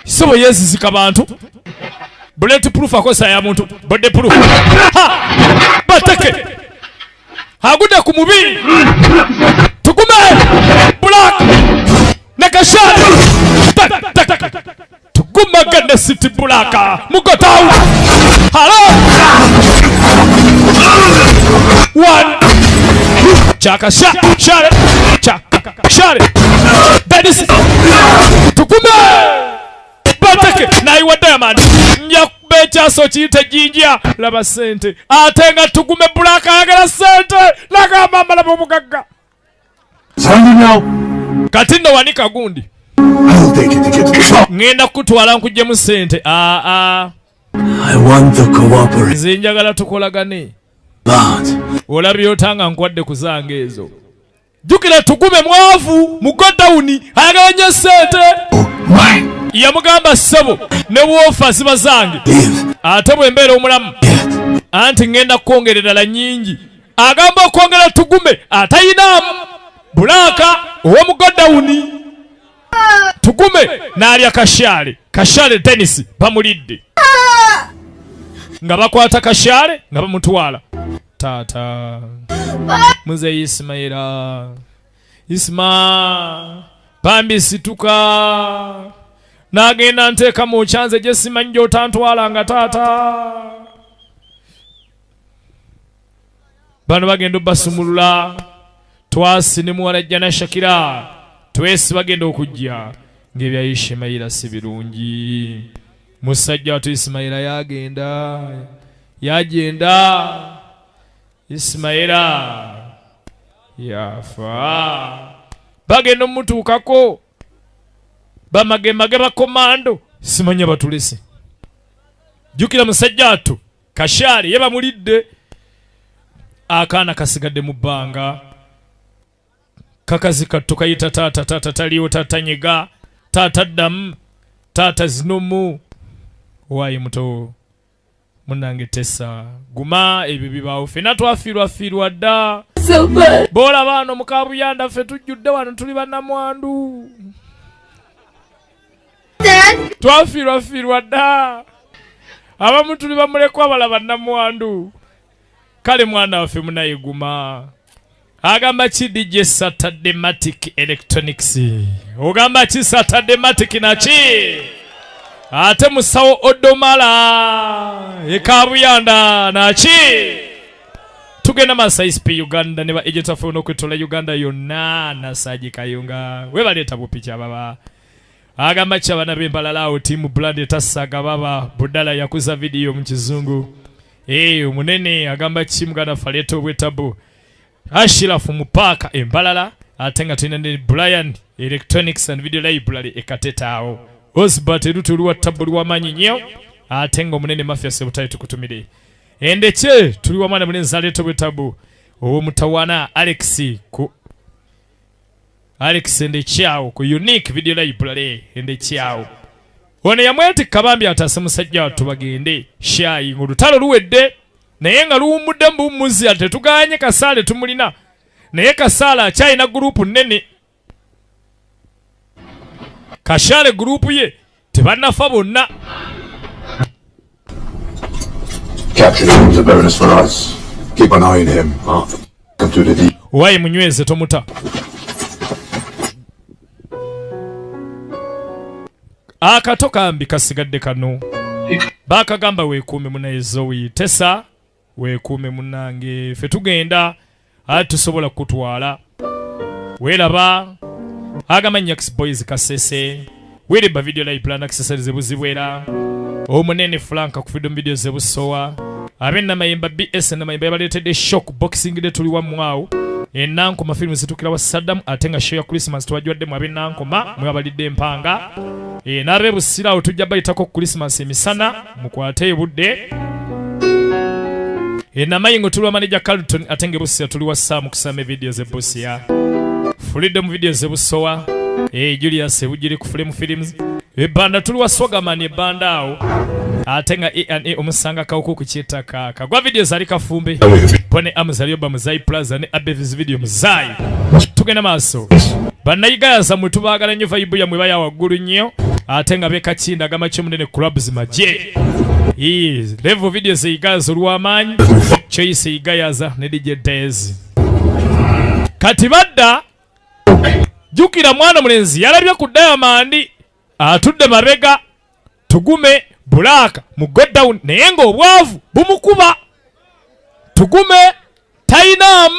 sobo yezizika abantu bulletproof akosa ya muntu body proof batake hagude ku mubiri tukume black na Kashale tukuma gane city black mugotau hello one chaka share Dennis tukume bateke na iwa Diamond nja kubecha so chite jinja laba sente atenga tukume Black agala sente laga mama laba mugaga katindo wanika gundi ngenda kutwala nkuje mu sente I want the cooperation zinjagala tukolagane but olabye otanga nkwadde kuzanga ezo jukira tukume mwavu mugodauni aganye sente yamugamba sebo ne wofa zibazange ate bwembere omulamu anti ngenda kwongerera la nyingi agamba kwongera tugume atayina bulaka owa mugodauni tugume nalya Kashale Dennis bamulidde nga bakwata Kashale nga bamutwala tata muze Isma bambi situka nagenda nteka mu chanze je simanyi otantwala nga tata bano bagenda basumulula twasi ne muwala jana Shakira twesi bagenda okujja ngebya Ismaila sibirungi musajja watu Ismaila yagenda Ismaila yafa bagenda mutukako bamagemaga bakomando simanya batulese jukira musajja atu Kashale yeba mulidde akana kasigadde mu banga kakazika tukayita tata taliyo tatanyega tata dam tata zinomu wayi muto munange tessa guma ebibibawo fena twafirwa dda bola bano mu Kabuyanda ffe tujjudde wano tuli bannamwandu twafirwa dda abamu tuli bamulekwa balaba nnamwandu kale mwana waffe munaye guma agamba ki DJ Saturday Matic Electronics ogamba ki Saturday Matic nachi ate musawo Odomala Kabuyanda nachi tugenda masa ISP Uganda ne ba agent of okwetola Uganda yonna nasaji kayunga we baleta bupicha baba agamba ki abana b'embalalawo team brand tasaga baba budala yakuza video mu kizungu omunene agamba ki muganda faleto bwetabu Ashirafu mupaka embalala atenga tulina ne Brian Electronics and Video Library ekatetawo Osbat erutuluwa tabulu wamanyi nnyo atenga omunene mafia sebutayi tukutumire endeke tuliwa mwana munene zaleto bwetabu owo mutawana Alex Ndechao ku Unique Video Library Ndechao ono yamweti kabambi atase musajja wattu bagende Shayi ng'olutalo luwedde naye nga luwummudde mu buwummuzi ate tuganye Kasaale tumulina naye Kasaale akyalina gurupu nnene Kashaale gurupu ye tebannafa bonna. Capturing him is a bonus for us. Keep an eye on him. Come to the deep. Wayi munyweze tomuta. Akato kambi kasigadde kano. Bakagamba weekuume munayezo wiyitesa. Weekuume munange ffe tugenda ate tusobola kutwala. Weeraba agamba Nyax Boys Kasese. Weereba video live plan accessories ebuzibwera. Omunene Franka ku freedom video zebusowa. Abenna mayimba BS na mayimba yabaleetedde shock boxing de tuli wamwawo. Enanko mafilmu zitukira wa Saddam atenga show ya Christmas tuwajiwadde mu abenanko mwabalidde empanga. Nabe busira otujja bayitako Christmas emisana mukwate ebudde. Namayingo tuli wa manager Carlton atenge busira tuli wa Sam kusame video ze boss ya freedom video zebusowa. Julius ebujiri ku Flame Films. Ebanda tuli wa Swagaman ebanda awo. Atenga A&A omusanga kawuko ku kitaka. Kagwa video zali kafumbe. Pone amuzaliyo ba Muzai Plaza ne Abevis video Muzai. Tugenda maaso. Banayiga za mwe tubagala nnyo vibe ya mweba ya waggulu nnyo. Atenga beka kinda gama ky'omunene clubs maje. Level video zigaza olw'amaanyi. Choice yigayaza ne DJ Days. Kati badda jukira mwana mulenzi yalabye ku Diamond atudde mabega tugume Bulaka mu go down naye ng'obwavu bumukuba tugume tainam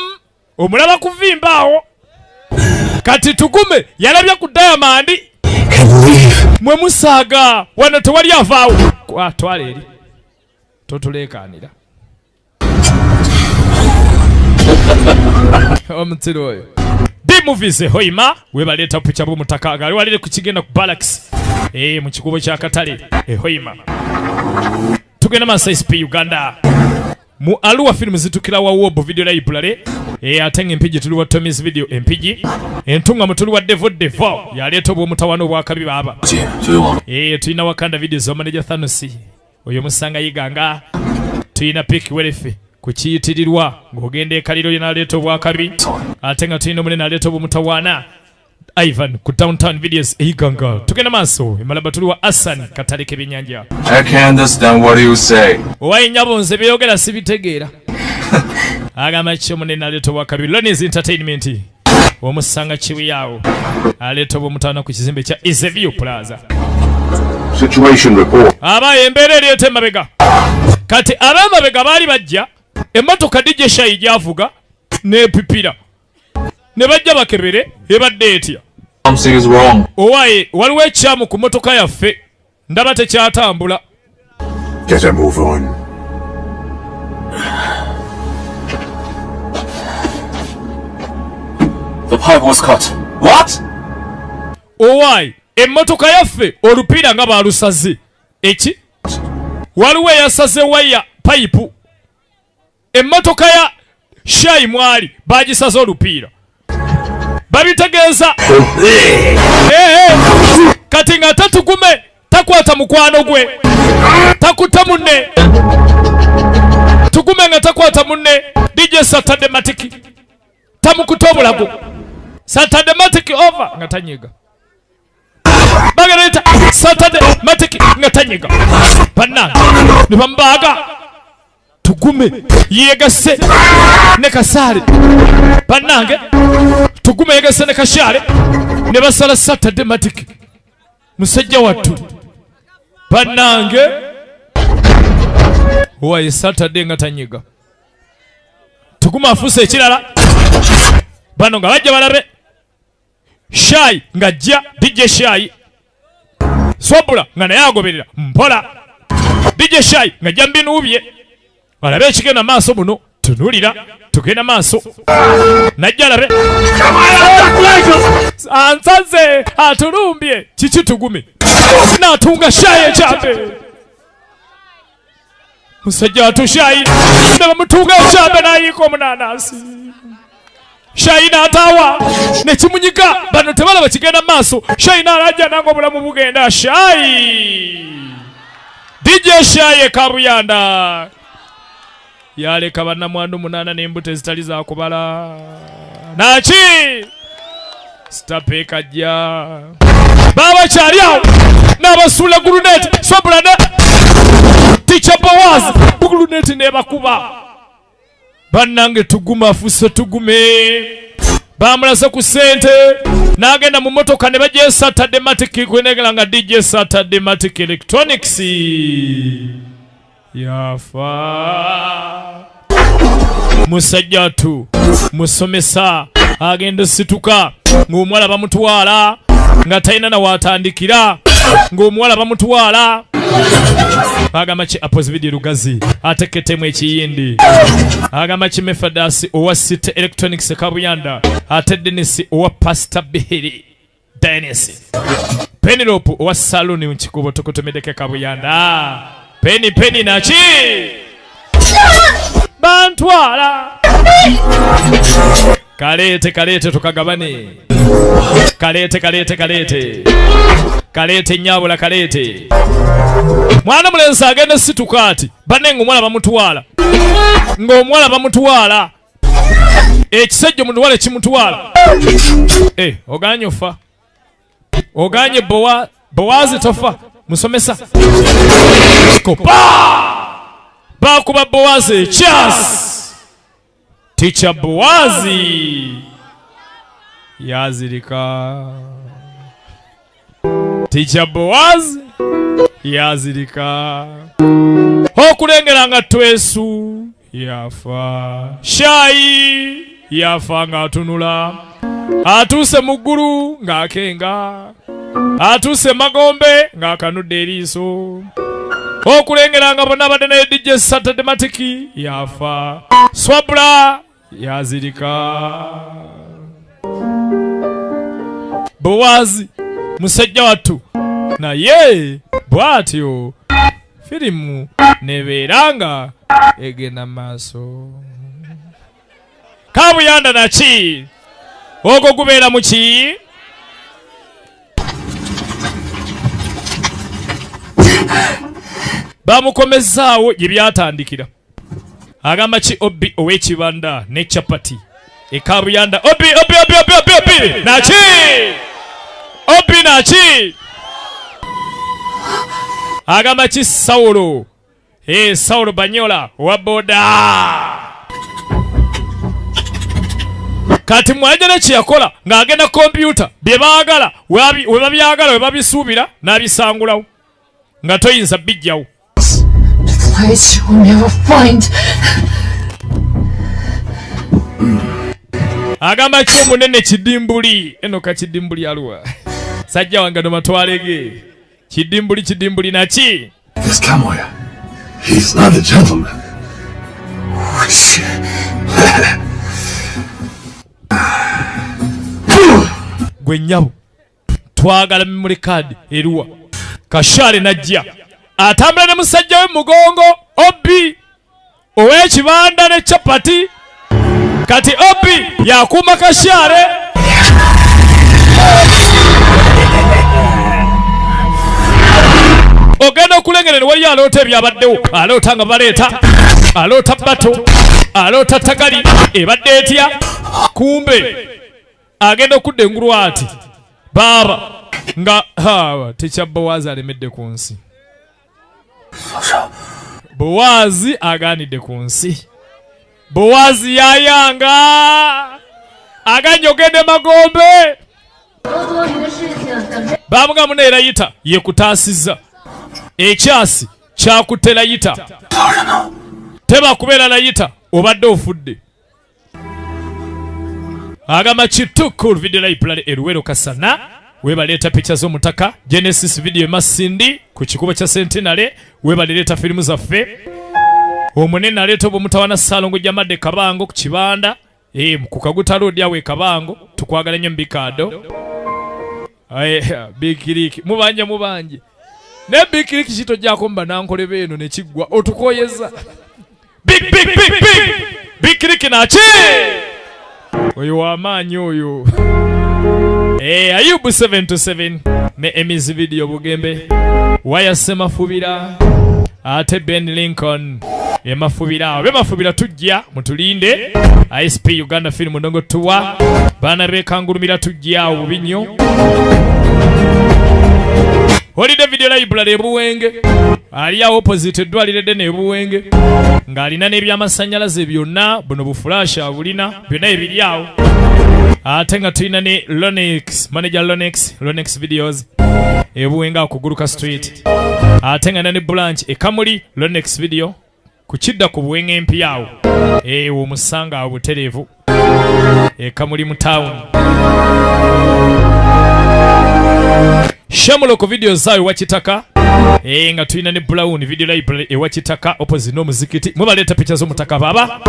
omulaba kuvimbaawo kati tugume yalabye ku Diamond mwe musaaga wano tewali avaawo twala eri totuleekaanira omutiro oyo D-Movies Hoima webaleeta picha bw'omutaka gali walire ku kigenda ku Balax mu kikubo kya Katale Hoima tugenda Masai SP Uganda mu Aluwa film zitukira wa Wobo video library atenga empiji tuli wa Tommy's video empiji entunga mutuli wa Devo yaleeta obw'omutawano bwakabi baba tulina Wakanda video zo manager Thanos oyo musanga yiganga tulina Pick Welefe kukiyitirirwa ng'ogenda ekaliro yenaleeta obwakabi ate nga tulina omunene aleeta obw'omutawaana Ivan ku Downtown Videos eyiganga tugenda maaso emalaba tuli wa Hassan Katale k'ebyennyanja. I can't understand what you say. Owaye nnyabo nze byogera sibitegeera. Agamba ki omunene aleeta obwakabi Lonnie's Entertainment omusanga kiwiyaawo aleeta obw'omutawaana ku kizimbe kya Iseview Plaza. Situation report. Abaye embeera ereeta emabega kati ab'emabega baali bajja emmotoka DJ Shayi gyavuga n'epipira ne bajja bakebere ebadde etya. Something is wrong. Owaye waliwo ekyamu ku mmotoka yaffe ndaba tekyatambula. Get a move on. The pipe was cut. What? Owaye emmotoka yaffe olupiira nga baalusaze. Eki? Waliwo eyasaze waya payipu. Emmotoka ya Shayi mwali baagisaze olupiira. Babitegeeza. Kati nga tatugume takwata mukwano gwe. Takuta munne. Tugume nga takwata munne. DJ Saturday Matiki. Tamukuta obulago. Saturday Matiki over nga tanyiga. Bagaleta Saturday Matiki nga tanyiga. Bannange ne bambaga. Tugume yegase ne Kasaale. Bannange tugume yegase ne Kashaale ne basala Saturday Matiki. Musajja wattu. Bannange owaye Saturday nga tanyiga. Tugume afuuse ekirala. Bano nga bajja balabe Shayi ng'ajja DJ Shayi. Swabula nga naye agoberera mpola. DJ Shayi ng'ajja mbinuubye. Alabe ekigenda maaso muno tunulira tugenda maaso najja alabe ansaze atulumbye kiki tugume n'atunga Shayi ekyambe musajja atu Shayi ne bamutunga ekyambe n'ayiika omunaanansi Shaina atawa ne kimunyika bano tebalaba kigenda maaso Shaina alajja nango bulamu bugenda Shai DJ Shai Kabuyanda yaleka bannamwandu 8 n'embute zitali za kubala Nachi Stapeka jja Baba Chaliao n'abasula Gulunet Swabulana Teacher Boaz Gulunet ne bakuba Bannange tuguma fuso tugume bamulasa ku sente nagenda mu motoka ne bajje Saturday Matic kwenegala nga DJ Saturday Matic Electronics yafa musajja tu musomesa agenda situka ng'omwala bamutwala nga talina na watandikira ng'omwala bamutwala agamba ki Apostle Lugazi ateketemu ekiyindi agamba ki Mefadasi owa City Electronics Kabuyanda ate Dennis owa Pastor Beheri Dennis Penelope owa Salon Nkikubo tokotomedeke Kabuyanda Penny nachi bantwala kalete tukagabane kalete nyabula kalete mwana mulenzi agenda situka ati banenga omwala bamutwala ng'omwala bamutwala ekisejjo omuwala kimutwala oganye ofa oganye Bowazi tofa musomesa kopa bakuba Bowazi chas Teacher Bowazi yazirika Teacher Bowazi yazirika okulengera nga twesu yafa Shai yafa nga atunula atuse muggulu ng'akenga atuse Magombe ng'akanudde eriiso okulengera nga bonna badde naye DJ Saturday Matic yafa Swabula yazirika Bowazi musajja wattu naye bwatyo firimu nebeeranga egenda maaso Kabuyanda naki ogwo gubeera muki bamukomezaawo gye byatandikira agamba ki Obi ow'ekibanda ne chapati Kabuyanda Obi naki Obi naki agamba ki Saulo Saulo Banyola wa boda kati mwajana kiyakola ng'agenda kompyuta bye baagala we babyagala we babisuubira n'abisangulawo nga toyinza bijjawo Place you will never find. agamba ki omunene kidimbuli eno ka kidimbuli aluwa sajja wange no matwalege kidimbuli naki This Kamoya, he's not a gentleman. gwe nnyabo twagala memory card eruwa Kashale najja atambula ne musajja we mugongo Obi ow'ekibanda ne chapati kati Obi yakuuma Kashale ogenda okulengera ne waliyo aloota ebyabaddewo aloota nga baleeta aloota bato aloota tagali ebadde etya kumbe agenda okudda engulu ati baba nga Teacher Bowazi alemedde ku nsi Bowazi aganidde ku nsi Bowazi yayanga aganye ogende Magombe bamuga mune erayita yekutaasizza ekyasi kyakutte layita teba kubeera layita obadde ofudde agamba kitukul video library eruwero kasana webaleeta picha z'omutaka Genesis video Masindi ku kikubo kya Centenary webaleeta filimu zaffe omunene aleeta obumutawana Salongo Jamadde Kabango ku kibanda ku Kaguta Road yawe Kabango tukwagala nnyo mbikado bikiriki mubanje ne bikiriki kito jako mba nankole beno ne kiggwa otukoyeza bikiriki nachi Oyo wamaanyi oyo. Ayubu 727 ne Emizi Video Bugembe. Waya Semafubira. Ate Ben Lincoln. Mafubira. Be mafubira tujja mutulinde. ISP Uganda Film Ndongo Tour. Bana bekangulumira tujja obubinyo. Holiday Video Library ebuwenge. Ali opposite edwaliro ddene ebuwenge. Ng'alina n'ebyamasanyalaze byonna buno buflash abulina byonna ebiri awo. Ate nga tulina ne Lonex, manager Lonex Videos ebuwenga okuguluka street. Ate nga ne branch ekamuli Lonex Video kukidda ku buwenge empi awo. Omusanga obuterevu ekamuli mu town. Shamuloko Videos zayo wachitaka. Nga tulina ne Brown Video Library ewachitaka opposite n'omuzikiti. Mubaleta picha z'omutaka baba.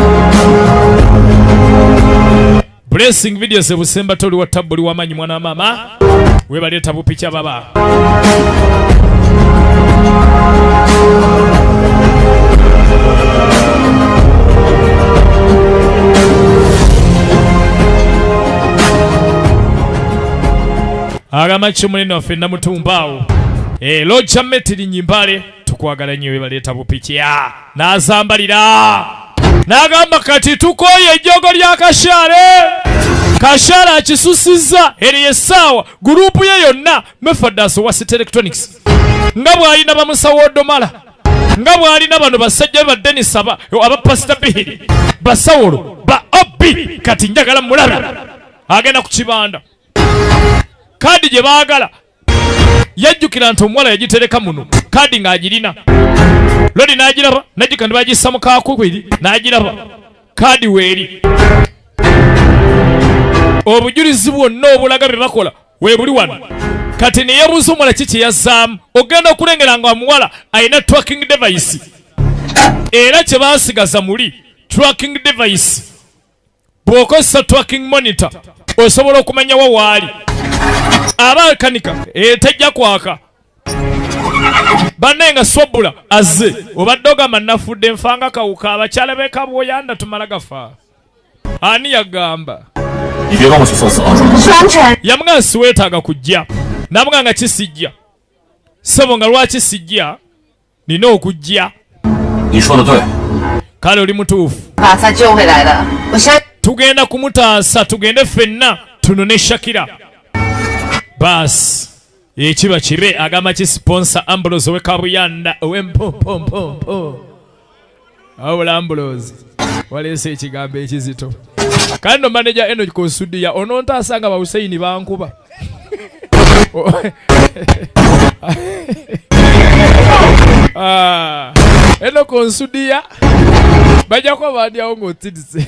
Blessing Videos ebusemba toli wa tabuli wamanyi mwana mama. Webaleta bupicha baba. Agamachi munene waffe Namutumbaawo. Loja Metri Nyimbale tukwagala nnyo webaleta bupicha. N'azambalira. N'agamba kati tukoye ejjogo lya Kashare. Kashare akisusizza eriye sawa gurupu ye yonna Mefadas wa City Electronics. Nga bw'alina bamusawo Odomala. Nga bw'alina bano basajja ba Dennis aba Pastor Bihiri. Basawolo ba Obi kati njagala mulabe. Agenda ku kibanda. Kadi gye baagala. Yajjukira nti omuwala yagitereka muno. Kadi ng'agirina. Lodi n'agiraba. Najjukira bagissa mu kaakukwiri. N'agiraba. Kadi weeri. Obujulizi bwonna obulaga bye bakola weebuli wano. Kati ne yeebuuza omuwala kiki yazzaamu. Ogenda okulengera nga omuwala alina tracking device. Era kye baasigaza muli tracking device. Bw'okozesa tracking monitor osobola okumanya wa waali. Abakanika tejja kwaka. Banenga swabula azze obadde ogamba nafudde nfanga kawuka abakyala b'ekabwoyanda tumala gafa. Ani yagamba? Yamugamba siweetaaga kujja. Namugamba kisijja. Sebo nga lwaki sijja nina okujja. Kale oli mutuufu. Tugenda kumutaasa tugende ffenna tunone Shakira. Bas ekiba kibe agamba ki sponsor Ambrose we Kabuyanda ow'empompompompo. Awula Ambrose waleese ekigambo ekizito. Kando manager eno konsudia onontaasanga ba Hussein bankuba. Eno konsudia bajja kwa baadyawo ng'otidise.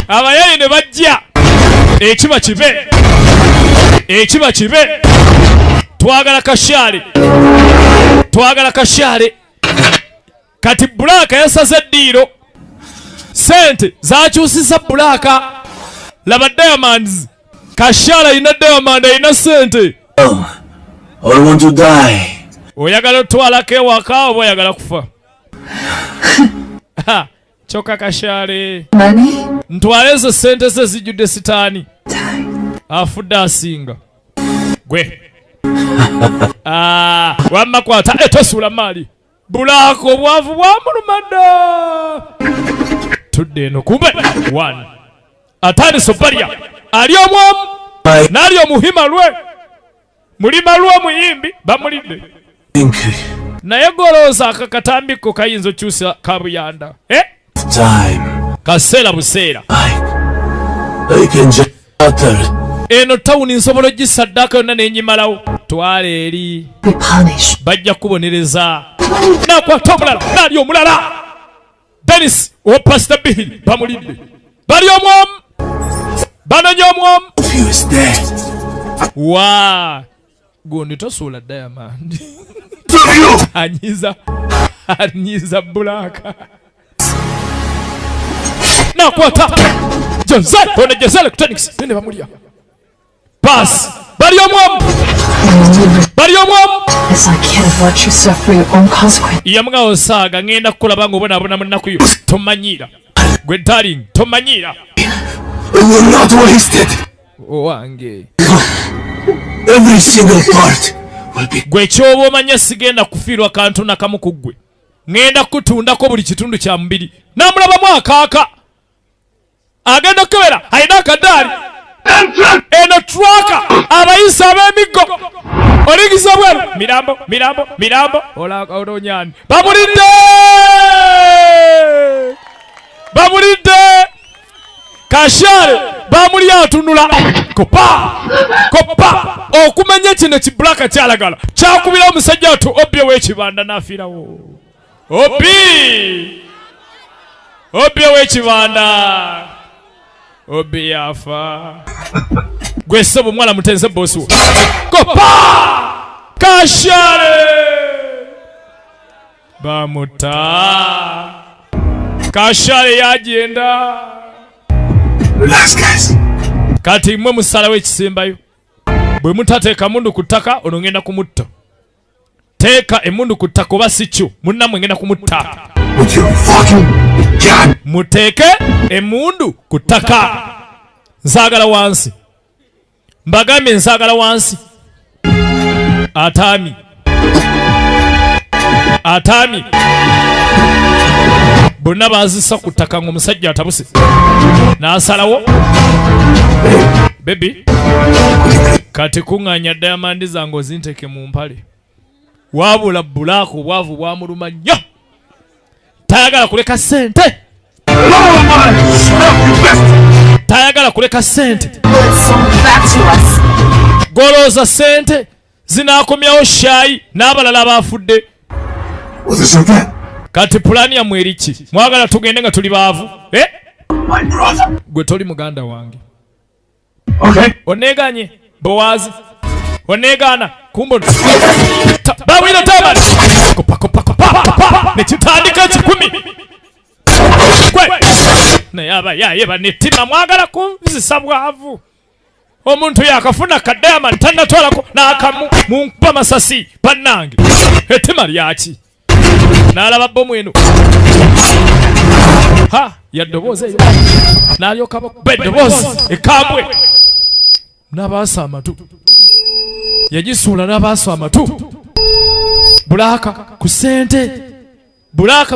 Abayayi ne bajja. Ekiba kibe. Ekiba kibe. Twagala Kashare. Twagala Kashare. Kati Bulaka yasaze ddiiro. Sente zakyusisa Bulaka. Laba Diamonds. Kashare alina Diamond alina sente. I don't want to die. Oyagala otwalako ewaka oba oyagala kufa? Choka Kashare. Money? Ntwale ezo sente ze zijjudde sitaani. Afudde asinga. Gwe. Wamma kwata tosuula maali. Bulaka obwavu bwamulumadda. Tudde eno kumbe. 1. Atani Sobalia. Ali omwamu. N'ali omuhima lwe. Mulima lwe omuyimbi bamulidde. Naye golooza akakatambiko kayinza okyusa Kabuyanda. Time. Kaseera buseera. I can just utter. Eno tawuni nsobola gisaddaka yonna nenyimalawo. Twale eri. Be punished. Bajja kubonereza. Nakwata omulala. Nali omulala. Dennis o Pastor Bihiri bamulidde. Bali omwamu. Banonye omwamu. You is dead. Wa. Gondi tosuula Diamond. Anyiza Bulaka. Nakwata Joseph on Joseph Electronics nene bamulya. Pass. Bali omwamu. As I can't watch you suffer your own consequence. Yamuga osaga ngenda kukola bango bona munaku yo tomanyira. gwe darling tomanyira I will not waste it. owange Every single part will be. gwe kyoba omanya sigenda kufiirwa kantu nakamu ku ggwe ngenda kutundako buli kitundu kya mubiri namulabamu akaaka agenda okukebera alina akadaali eno traka abayisa ab'emiggo oligisa bweru mirambo olonyani bamulidde Kashare bamuli atunula kopa okumanya kino kibulaka kyalagala kyakubira omusajja atu Obi w'ekibanda n'afiirawo Obi w'ekibanda Obi yafa gwe ssebo omwana mutenze bosi wo kopa Kashare bamuta Kashare yagenda. Relax, guys. Kati mwe musala w'ekisembayo bwe mutateeka mundu ku ttaka ono ngenda kumutta teeka emundu ku ttaka oba si kyo munnammwe ngenda kumutta muteeke emundu ku ttaka nsaagala wansi mbagambye nsaagala wansi ataami bonna baazisa ku ttaka ng'omusajja atabuse n'asalawo bebi kati kuŋŋaanya dayamandi zange ozinteke mu mpale waabula bulaaka obwavu bwamuluma nnyo tayagala kuleka ssente golooza ssente zinaakomyawo shaayi n'abalala baafudde kati pulaani yammwe eriki mwagala tugende nga tuli baavu gwe toli muganda wange oneeganye Bowazi oneegaana kumbo bawina tabani kopa nekitandika ekikumi gwe naye abayaye banettima mwagala kunzisa bwavu omuntu yakafuna kadayamani tannatwalako n'akamu munkuba masasi bannange ettima lyaki n'alaba bomu eno yaddoboozi eyo n'alyoka beddoboozi ekambwe n'abaasa amatu yagisuula n'abaasa amatu bulaaka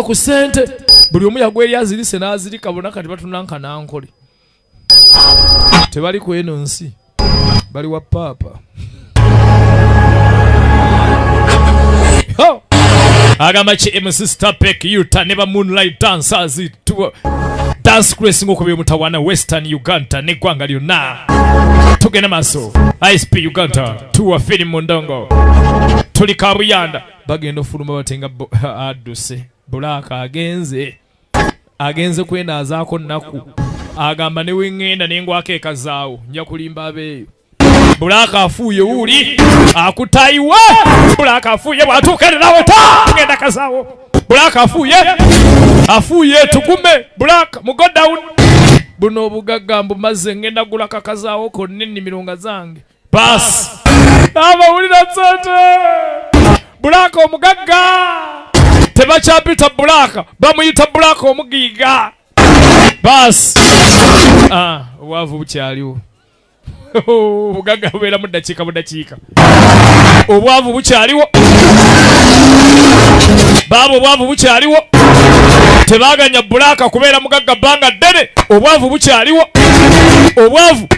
ku ssente buli omu yagwa eri azirise n'azirika bonna kati batunanka nankole tebali ku eno nsi bali wa paapa agamba ki MC Starpek Yuta ne ba Moonlight Dancers dance crazy ngoko byomutawana Western Uganda n'eggwanga lyonna tugenda maaso ISP Uganda tuwa film Mundongo tuli kabuyanda bagenda ofuluma batenga aduse bulaka agenze kwenaazaako nnaku agamba ne wengenda nengwako ekazaawo nja kulimba abeeyo bulaka afuuye wuli akutayiwa bulaka afuuye bwatuukanirawo ngenda kazaawo bulaka afuuye tugume bulaka mu godown buno obugagga mbumaze ngenda gula kakazaawo konna ennimiro zange basi abawulira sente bulaka omugagga tebakyapita bulaka bamuyita bulaka omugiiga basi obwavu bukyaliwo obugagga bubeera mu ddakiika obwavu bukyaliwo baaba obwavu bukyaliwo tebaganya bulaka kubeera mugagga bbanga ddene obwavu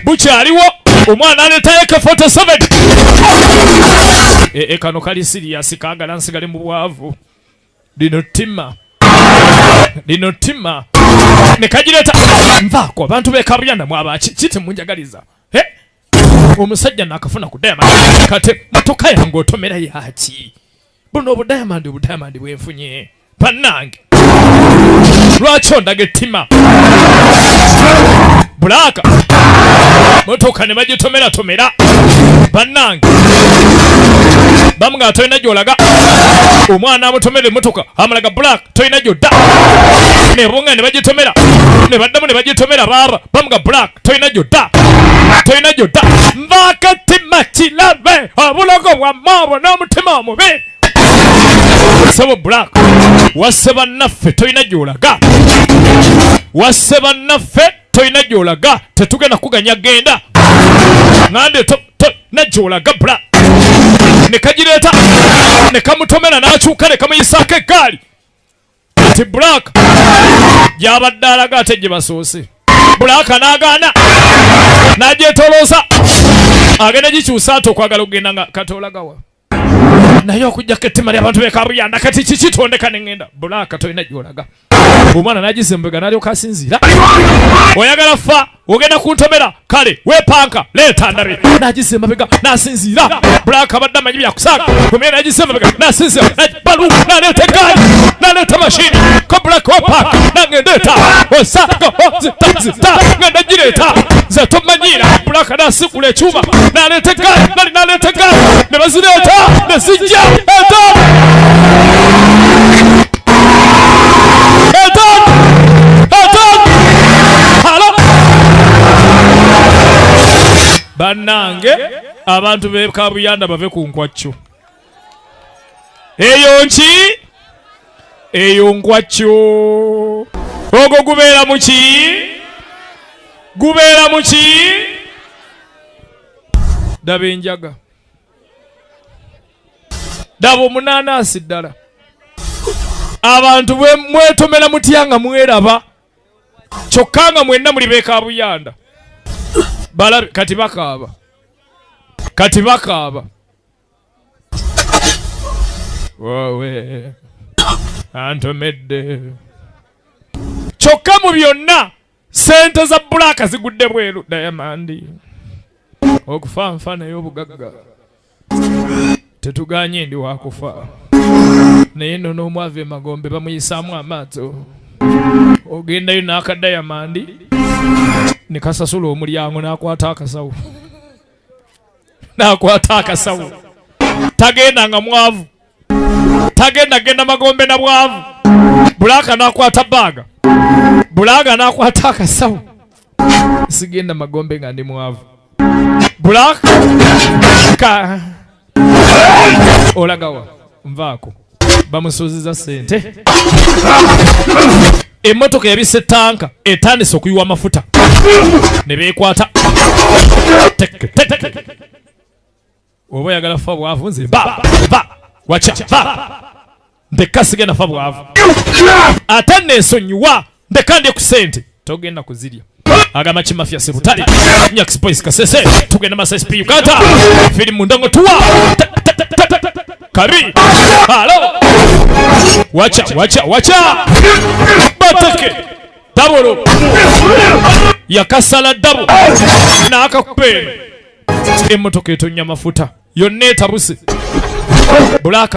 bukyaliwo omwana aletayo K47 kano kali siriyasi kaagala nsigale mu bwavu lino ttima ne kagireeta nvaako abantu b'ekabuyanda mwabaki kitemunjagaliza omusajja nakafuna ku Diamond kate motoka yange otomera yaki buno obudayamandi bwenfunye bannange lwaki ondaga ettima bulaka motoka ne bagitomera bannange bamuga tolina gyolaga omwana amutomera emotoka amulaga bulaka tolina gyodda nebunga ne bagitomera ne baddamu ne bagitomera baaba bamuga bulaka tolina gyodda nvaako ettima kilabe obulogo bwa maabo n'omutima omubi Sebo Black waseba naffe toyina gyolaga waseba naffe toyina gyolaga tetugenda kuganya genda ngande na gyolaga Black nekagireta nekamutomera n'akyuka nekamuyisako eggaali ti Black gyabadde alaga ate gye basoose Black n'agaana n'agyetolooza agenda gikyusa ate okwagala okugenda nga katolagawa naye okujjako ettima ly'abantu b'ekabuyanda kati kiki tondeka ne ŋŋenda Black tolina gyolaga omwana n'agizembega n'alyoka asinziira oyagala fa ogenda kuntomera kale weepanka leeta ndabe n'agizembabega n'asinziira Black abadde amanyi byakusaaga kumye n'agizembabega n'asinziira balu n'aleeta eggaali n'aleeta mashini ko Black weepanka n'aŋŋendeeta osaaga ozitazita ŋŋenda gireeta nze tomanyiira Black n'asikula ekyuma n'aleeta eggaali n'aleeta eggaali ne bazireeta ne zijja bannange abantu b'ekabuyanda bave ku nkwacyo eyo nki eyo nkwacyo ogwo gubeera mu ki daba enjaga daba omunaanaasi ddala abantu mwetomera mutya nga mweraba kyokka nga mwenna muli b'ekabuyanda balabe kati bakaaba wowe antomedde kyokka mu byonna sente za Black zigudde bweru Diamond okufa naye obugagga tetuganye ndi wakufa naye nno n'omwava emagombe bamuyisaamu amaato ogendayo n'aka Diamond nekasasula omulyango n'akwata akasawo tagenda nga mwavu genda magombe na bwavu Black n'akwata baaga Black n'akwata akasawo sigenda magombe nga ndi mwavu Black olagawa nvaako bamusuuziza sente emmotoka yabise tanka etandise okuyiwa amafuta ne beekwata oba oyagala fa bwavu nze wacha ndeka sigenda fa bwavu ate neesonyiwa ndeka ndye ku sente togenda kuzirya agamba kimafya sebutale Nyax Boys Kasese tugenda masa SP Uganda filimu ndongo tuwa kabi halo wacha bateke dabolo yakasala dabo n'akakupeeni emmotoka etonya mafuta yonna etabuse Black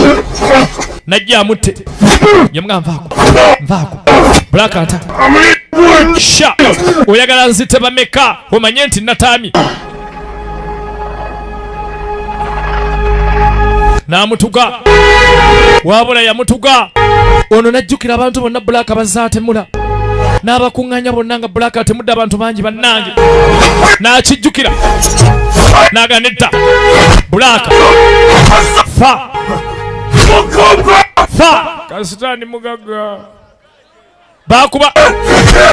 najja amutte nyamga nvaako Black ata sha oyagala nzite bameka omanye nti nataami n'amutuga wabula yamutuga ono najjukira abantu bonna Black bazaatemula n'abakuŋŋaanya bonna nga Black atemudde abantu bangi bannange n'akijjukira n'agana edda Black fa kasitaani mugagga bakuba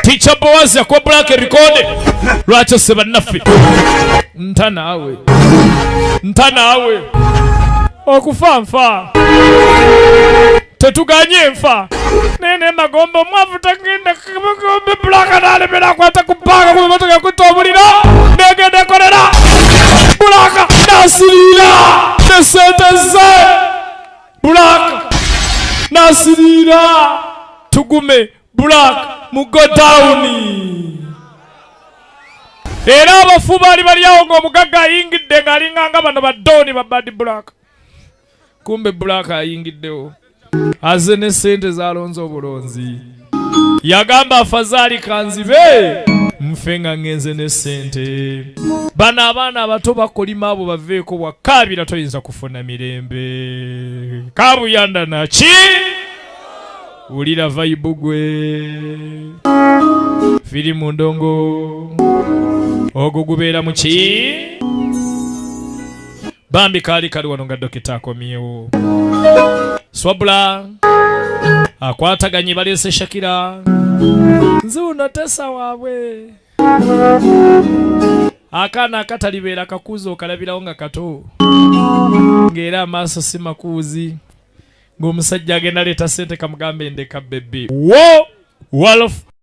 Teacher Boaz yakuba Black ebikonde lwaki ose bannaffe nta naawe okufa nfa tetuganye nfa nene magombe omwavu tagenda magombe Black n'alemera akwata ku bbanga ku motoka ekutta omuliro negenda ekolera Black n'asiriira ne sente ze Black n'asiriira tugume Black mu go down era abafu baali bali awo ng'omugagga ayingidde ng'alinganga bano baddooni ba Bad Black kumbe Black ayingiddewo aze ne sente zalonze obulonzi yagamba afazaali kanzibe nfe nga ngenze ne sente bano abaana abato bakolima abo baveeko bwakaabira toyinza kufuna mirembe kabuyanda naki ulira vibe gwe filimu ndongo ogwo gubeera mu ki Bambi kali wano nga dokita akomyewo. Swabula akwataganye balese Shakira. Nzuno tesa waabwe. Akana akatalibera kakuzo kalabirawo nga kato. Ngera amaaso si makuuzi. Ng'omusajja agenda leeta sente kamugambe ndeka bebbi. Wo! Wolf